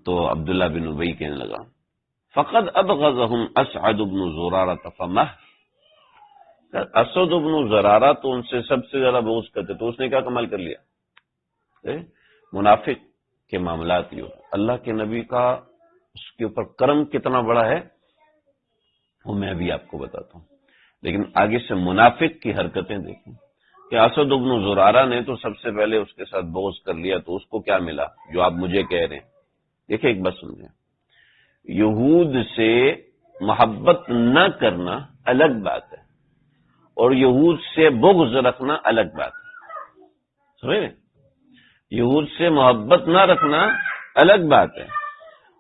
تو عبداللہ بن ابی کہنے لگا فقد ابغضهم اسعد بن زرارہ فمہ، اسد بن زرارہ تو ان سے سب سے زیادہ بغض کرتے، تو اس نے کیا کمال کر لیا؟ منافق کے معاملات یہ اللہ کے نبی کا اس کے اوپر کرم کتنا بڑا ہے وہ میں بھی آپ کو بتاتا ہوں. لیکن آگے سے منافق کی حرکتیں دیکھیں کہ اسد بن زرارہ نے تو سب سے پہلے اس کے ساتھ بغض کر لیا، تو اس کو کیا ملا جو آپ مجھے کہہ رہے ہیں؟ دیکھیں ایک بات سمجھیں، یہود سے محبت نہ کرنا الگ بات ہے اور یہود سے بغض رکھنا الگ بات ہے. سمجھ رہے؟ یہود سے محبت نہ رکھنا الگ بات ہے،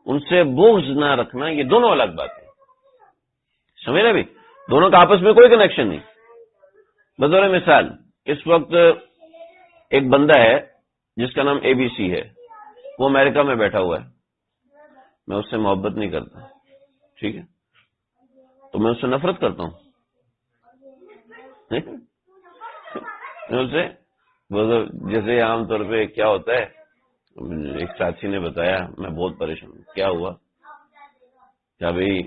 ان سے بغض نہ رکھنا یہ دونوں الگ بات ہے. سمجھ رہے بھی؟ دونوں کا آپس میں کوئی کنیکشن نہیں. بطور مثال اس وقت ایک بندہ ہے جس کا نام ABC ہے، وہ امریکہ میں بیٹھا ہوا ہے، میں اس سے محبت نہیں کرتا، ٹھیک ہے، تو میں اس سے نفرت کرتا ہوں. میں اس سے جیسے عام طور پہ کیا ہوتا ہے، ایک ساتھی نے بتایا، میں بہت پریشان ہوں. کیا ہوا؟ کیا بھائی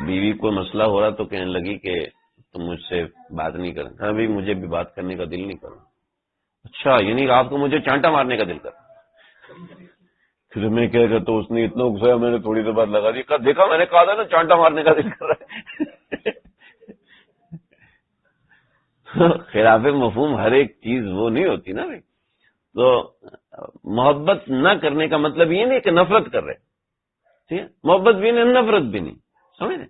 بیوی کو مسئلہ ہو رہا تو کہنے لگی کہ تم مجھ سے بات نہیں کرنا. کہا بھائی مجھے بھی بات کرنے کا دل نہیں کرنا. اچھا یعنی آپ کو مجھے چانٹا مارنے کا دل کر؟ پھر میں کہہ رہا تو اس نے اتنا غصہ، میں نے تھوڑی دیر بعد لگا دیا، دیکھا میں نے کہا تھا نا چانٹا مارنے کا دل کر رہا ہے. خلاف مفہوم ہر ایک چیز وہ نہیں ہوتی نا بھائی. تو محبت نہ کرنے کا مطلب یہ نہیں کہ نفرت کر رہے، ٹھیک ہے، محبت بھی نہیں نفرت بھی نہیں. سمجھ رہے؟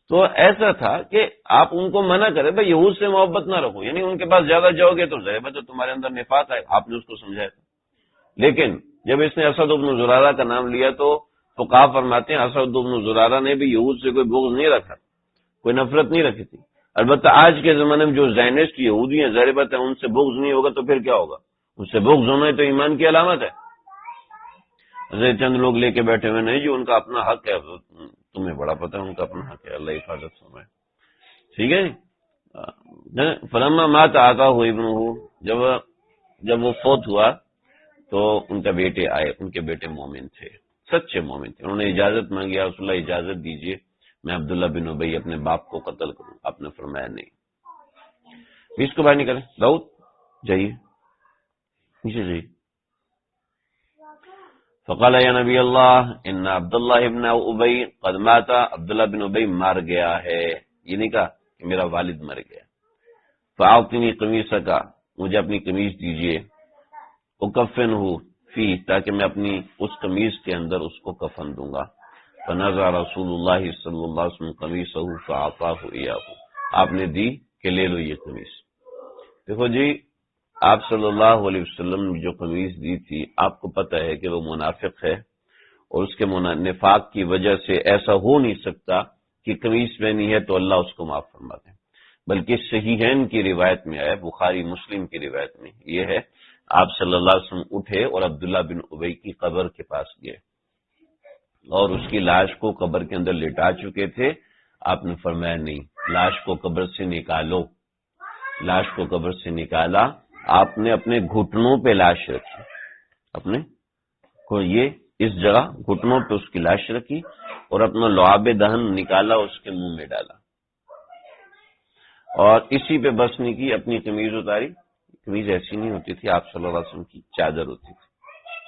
تو ایسا تھا کہ آپ ان کو منع کریں بھائی یہود سے محبت نہ رکھو، یعنی ان کے پاس زیادہ جاؤ گے تو ظاہر ہے تو تمہارے اندر نفاق ہے، آپ نے اس کو سمجھایا تھا. لیکن جب اس نے اسد بن زرارہ کا نام لیا تو فقہا فرماتے ہیں اسد بن زرارہ نے بھی یہود سے کوئی بغض نہیں رکھا، کوئی نفرت نہیں رکھی تھی. البتہ آج کے زمانے میں جو زائنسٹ یہودی ہیں ظاہر بات ہے ان سے بغض نہیں ہوگا تو پھر کیا ہوگا؟ ان سے بغض ہونا تو ایمان کی علامت ہے. ایسے چند لوگ لے کے بیٹھے ہوئے نہیں جو ان کا اپنا حق ہے، تمہیں بڑا پتہ ہے ان کا اپنا حق ہے، اللہ حفاظت فرمائے. ٹھیک ہے. فلما مات آقا ہو ابنہ، جب وہ فوت ہوا تو ان کا بیٹے آئے، ان کے بیٹے مومن تھے، سچے مومن تھے. انہوں نے اجازت مانگی، یا رسول اللہ اجازت دیجیے میں عبداللہ بن ابی اپنے باپ کو قتل کروں. آپ نے فرمایا نہیں. اس کو باہر نکلیں. داؤد جائیے نیچے جائیے. فقال یا نبی اللہ ان عبداللہ ابن ابی قد مات، عبداللہ بن ابی مر گیا ہے. یہ نہیں کہا کہ میرا والد مر گیا. فاعطنی قمیصک، مجھے اپنی قمیض دیجیے، اکفنہ فی، تاکہ میں اپنی اس قمیض کے اندر اس کو کفن دوں گا. فنزع رسول اللہ صلی اللہ علیہ وسلم قمیصہ فاعطاہ ایاہ، آپ نے دی کہ لے لو یہ قمیض. دیکھو جی، آپ صلی اللہ علیہ وسلم نے جو قمیض دی تھی، آپ کو پتہ ہے کہ وہ منافق ہے، اور اس کے نفاق کی وجہ سے ایسا ہو نہیں سکتا کہ قمیض پہنی ہے تو اللہ اس کو معاف فرما دے. بلکہ صحیحین کی روایت میں آیا، بخاری مسلم کی روایت میں یہ ہے، آپ صلی اللہ علیہ وسلم اٹھے اور عبداللہ بن ابی کی قبر کے پاس گئے اور اس کی لاش کو قبر کے اندر لٹا چکے تھے. آپ نے فرمایا نہیں، لاش کو قبر سے نکالو. لاش کو قبر سے نکالا، آپ نے اپنے گھٹنوں پہ لاش رکھی، اپنے کو یہ اس جگہ گھٹنوں پہ اس کی لاش رکھی، اور اپنا لعاب دہن نکالا، اس کے منہ میں ڈالا، اور اسی پہ بس نہیں کی، اپنی قمیض اتاری. قمیض ایسی نہیں ہوتی تھی، آپ صلی اللہ علیہ وسلم کی چادر ہوتی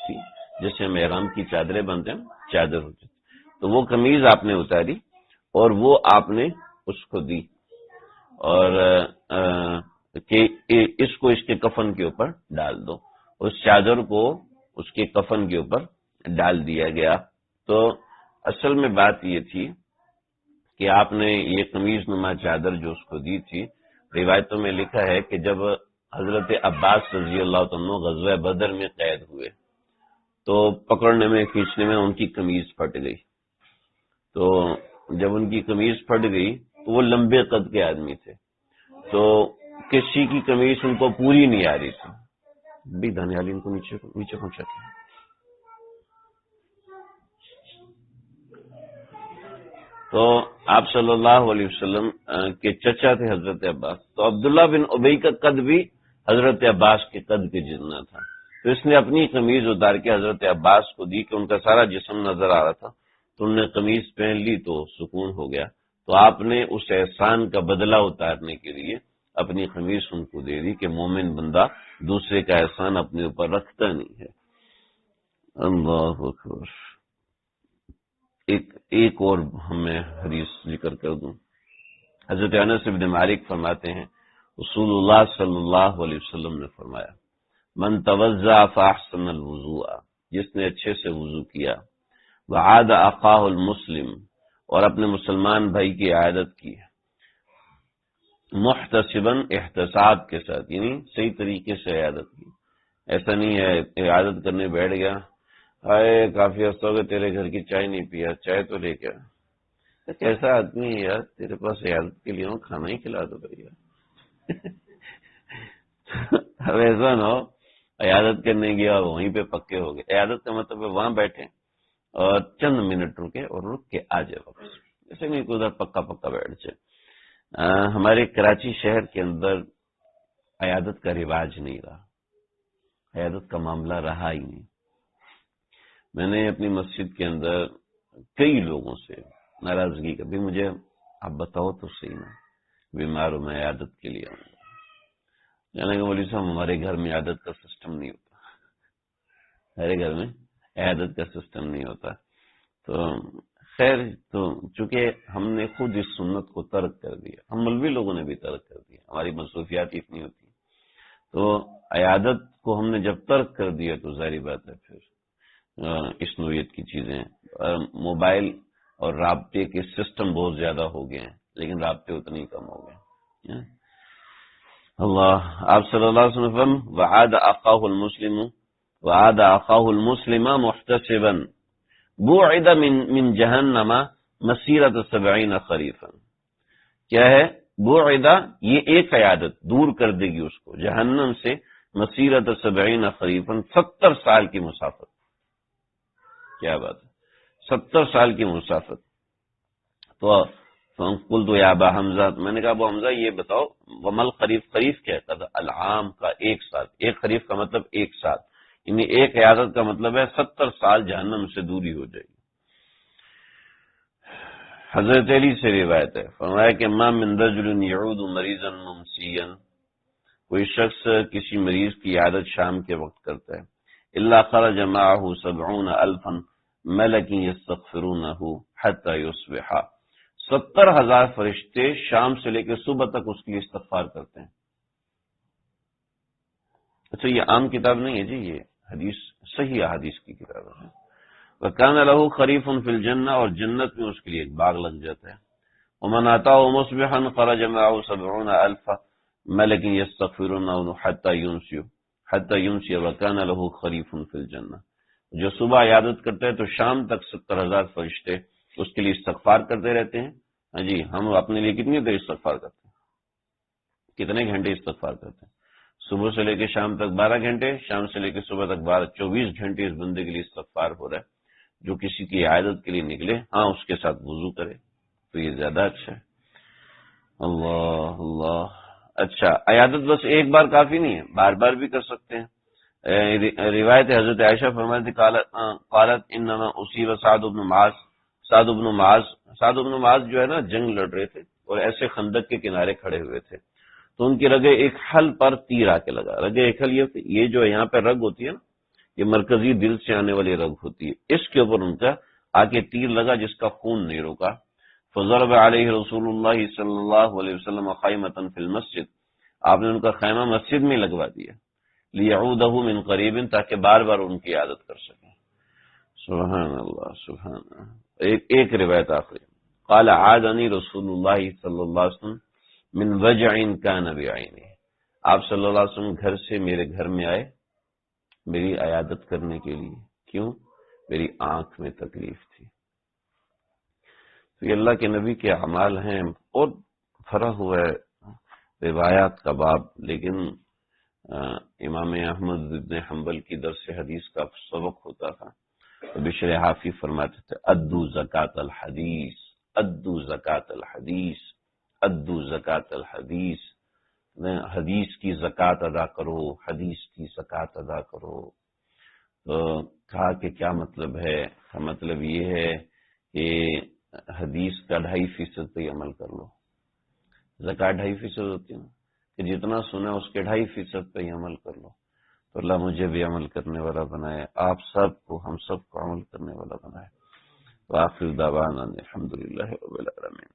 تھی، جیسے ہم احرام کی چادریں بنتے ہیں، چادر ہوتی تھی. تو وہ قمیض آپ نے اتاری اور وہ آپ نے اس کو دی، اور کہ اس کو اس کے کفن کے اوپر ڈال دو. اس چادر کو اس کے کفن کے اوپر ڈال دیا گیا. تو اصل میں بات یہ تھی کہ آپ نے یہ قمیض نما چادر جو اس کو دی تھی، روایتوں میں لکھا ہے کہ جب حضرت عباس رضی اللہ عنہ غزوہ بدر میں قید ہوئے تو پکڑنے میں کھینچنے میں ان کی قمیض پھٹ گئی. تو جب ان کی قمیض پھٹ گئی تو وہ لمبے قد کے آدمی تھے، تو کسی کی قمیض ان کو پوری نہیں آ رہی تھی. بھی دھنیالی ان کو نیچے پہنچاتے ہیں. تو آپ صلی اللہ علیہ وسلم کے چچا تھے حضرت عباس، تو عبداللہ بن ابی کا قد بھی حضرت عباس کے قد کے جتنا تھا. تو اس نے اپنی قمیض اتار کے حضرت عباس کو دی کہ ان کا سارا جسم نظر آ رہا تھا. تو انہوں نے قمیض پہن لی تو سکون ہو گیا. تو آپ نے اس احسان کا بدلہ اتارنے کے لیے اپنی قمیض ان کو دے دی کہ مومن بندہ دوسرے کا احسان اپنے اوپر رکھتا نہیں ہے. اللہ اکبر. ایک اور ہمیں حدیث ذکر کر دوں. حضرت انس بن مالک فرماتے ہیں رسول اللہ صلی اللہ علیہ وسلم نے فرمایا، من توضأ فاحسن الوضوء، جس نے اچھے سے وضو کیا، وعاد اخاہ المسلم، اور اپنے مسلمان بھائی کی عیادت کی، محتسبا، احتساب کے ساتھ، یعنی صحیح طریقے سے عیادت کی. ایسا نہیں ہے عیادت کرنے بیٹھ گیا، آئے کافی عرصہ ہو گیا تیرے گھر کی چائے نہیں پیا، چائے تو لے کے آ. کیسا آدمی ہے یار، تیرے پاس عیادت کے لیے ہوں، کھانا ہی کھلا دو بھائی. اب ایسا نہ ہو عیادت کرنے گیا اور وہیں پہ پکے ہو گئے. عیادت کا مطلب ہے وہاں بیٹھے اور چند منٹ رکے اور رک کے آ جائے واپس، ایسے نہیں کہ ادھر پکا بیٹھ جائے. ہمارے کراچی شہر کے اندر عیادت کا رواج نہیں رہا، عیادت کا معاملہ رہا ہی نہیں. میں نے اپنی مسجد کے اندر کئی لوگوں سے ناراضگی کا بھی، مجھے آپ بتاؤ تو صحیح نا، بیمار ہوں میں عیادت کے لیے آؤں گا. یعنی کہ مولوی صاحب ہمارے گھر میں عیادت کا سسٹم نہیں ہوتا، ہمارے گھر میں عیادت کا سسٹم نہیں ہوتا. تو خیر، تو چونکہ ہم نے خود اس سنت کو ترک کر دیا، ہم مولوی لوگوں نے بھی ترک کر دیا، ہماری مصروفیات اتنی ہوتی، تو عیادت کو ہم نے جب ترک کر دیا تو ظاہری بات ہے پھر اس نوعیت کی چیزیں، موبائل اور رابطے کے سسٹم بہت زیادہ ہو گئے ہیں، لیکن رابطے اتنے ہی کم ہو گئے. اللہ، آپ صلی اللہ علیہ وسلم وعاد اخاہ المسلم محتسبا بوعد من جہنم مسیرۃ 70 خریفا. کیا ہے بوعد؟ یہ ایک عیادت دور کر دے گی اس کو جہنم سے، مسیرۃ 70 خریفا، 70 سال کی مسافت. کیا بات ہے، 70 سال کی مسافت. تو قلت یا ابا حمزہ، میں نے کہا ابو حمزہ یہ بتاؤ ومل خریف، خریف کیا کہا؟ العام کا ایک سال، ایک خریف کا مطلب ایک سال، یعنی ایک عیادت کا مطلب ہے 70 سال جہنم سے دوری ہو جائے گی. حضرت علی سے روایت ہے، فرمایا کہ ما من رجل یعود مریضا ممسیا، کوئی شخص کسی مریض کی عیادت شام کے وقت کرتا ہے، الا خرج معه 70,000 ملک یستغفرونہ حتی یصبح، 70,000 فرشتے شام سے لے کے صبح تک اس کے لیے استغفار کرتے ہیں. اچھا یہ عام کتاب نہیں ہے جی، یہ حدیث صحیح احادیث کی کتاب ہے. وَكَانَ لَهُ خَرِيفٌ فِي الْجَنَّةِ، اور جنت میں اس کے لیے ایک باغ لگ جاتا ہے. وَمَنْ أَتَاهُ مُصْبِحًا خَرَجَ مَعَهُ 70,000 مَلَكٍ يَسْتَغْفِرُونَهُ حَتَّى يُمْسِيَ وَكَانَ لَهُ خَرِيفٌ فِي الْجَنَّةِ. جو صبح عیادت کرتے ہیں تو شام تک 70,000 فرشتے اس کے لیے استغفار کرتے رہتے ہیں. ہاں جی، ہم اپنے لیے کتنی دیر استغفار کرتے ہیں؟ کتنے گھنٹے استغفار کرتے ہیں؟ صبح سے لے کے شام تک 12 گھنٹے، شام سے لے کے صبح تک 24 گھنٹے اس بندے کے لیے استغفار ہو رہا ہے. جو کسی کی عیادت کے لیے نکلے، ہاں اس کے ساتھ وضو کرے تو یہ زیادہ اچھا ہے. اللہ اللہ. اچھا عیادت بس ایک بار کافی نہیں ہے، بار بار بھی کر سکتے ہیں. روایت حضرت عائشہ فرماتی قالت انما اصیب سعد بن معاذ، سعد بن معاذ جو ہے نا جنگ لڑ رہے تھے اور ایسے خندق کے کنارے کھڑے ہوئے تھے، تو ان کی رگے ایک حل پر تیر آ کے لگا. رگے ایک حل یہ جو یہاں پہ رگ ہوتی ہے نا، یہ مرکزی دل سے آنے والی رگ ہوتی ہے، اس کے اوپر ان کا آ کے تیر لگا جس کا خون نہیں روکا. فضرب علیہ رسول اللہ صلی اللہ علیہ وسلم خیمۃ فی المسجد، آپ نے ان کا خیمہ مسجد میں لگوا دیا، لیعودہ من قریب، تاکہ بار بار ان کی عادت کر سکیں. سبحان اللہ سبحان اللہ. ایک روایت آخری، قال عادنی رسول اللہ صلی اللہ علیہ وسلم من وجع کان بعینہ، آپ صلی اللہ علیہ وسلم گھر سے میرے گھر میں آئے میری عیادت کرنے کے لیے. کیوں؟ میری آنکھ میں تکلیف تھی. تو یہ اللہ کے نبی کے اعمال ہیں. اور بھرا ہوا ہے روایات کا باب، لیکن امام احمد بن حنبل کی درس حدیث کا سبق ہوتا تھا تو بشر حافی فرماتے تھے ادو زکات الحدیث، ادو زکات الحدیث، ادو زکات الحدیث، حدیث کی زکات ادا کرو، حدیث کی زکات ادا کرو. تو کہا کہ کیا مطلب ہے؟ کا مطلب یہ ہے کہ حدیث کا 2.5% پہ عمل کر لو. زکات 2.5% ہوتی ہے نا، کہ جتنا سنا اس کے 2.5% پہ عمل کر لو. تو اللہ مجھے بھی عمل کرنے والا بنائے، آپ سب کو، ہم سب کو عمل کرنے والا بنائے. وآخر دعوانا الحمدللہ رب العالمین.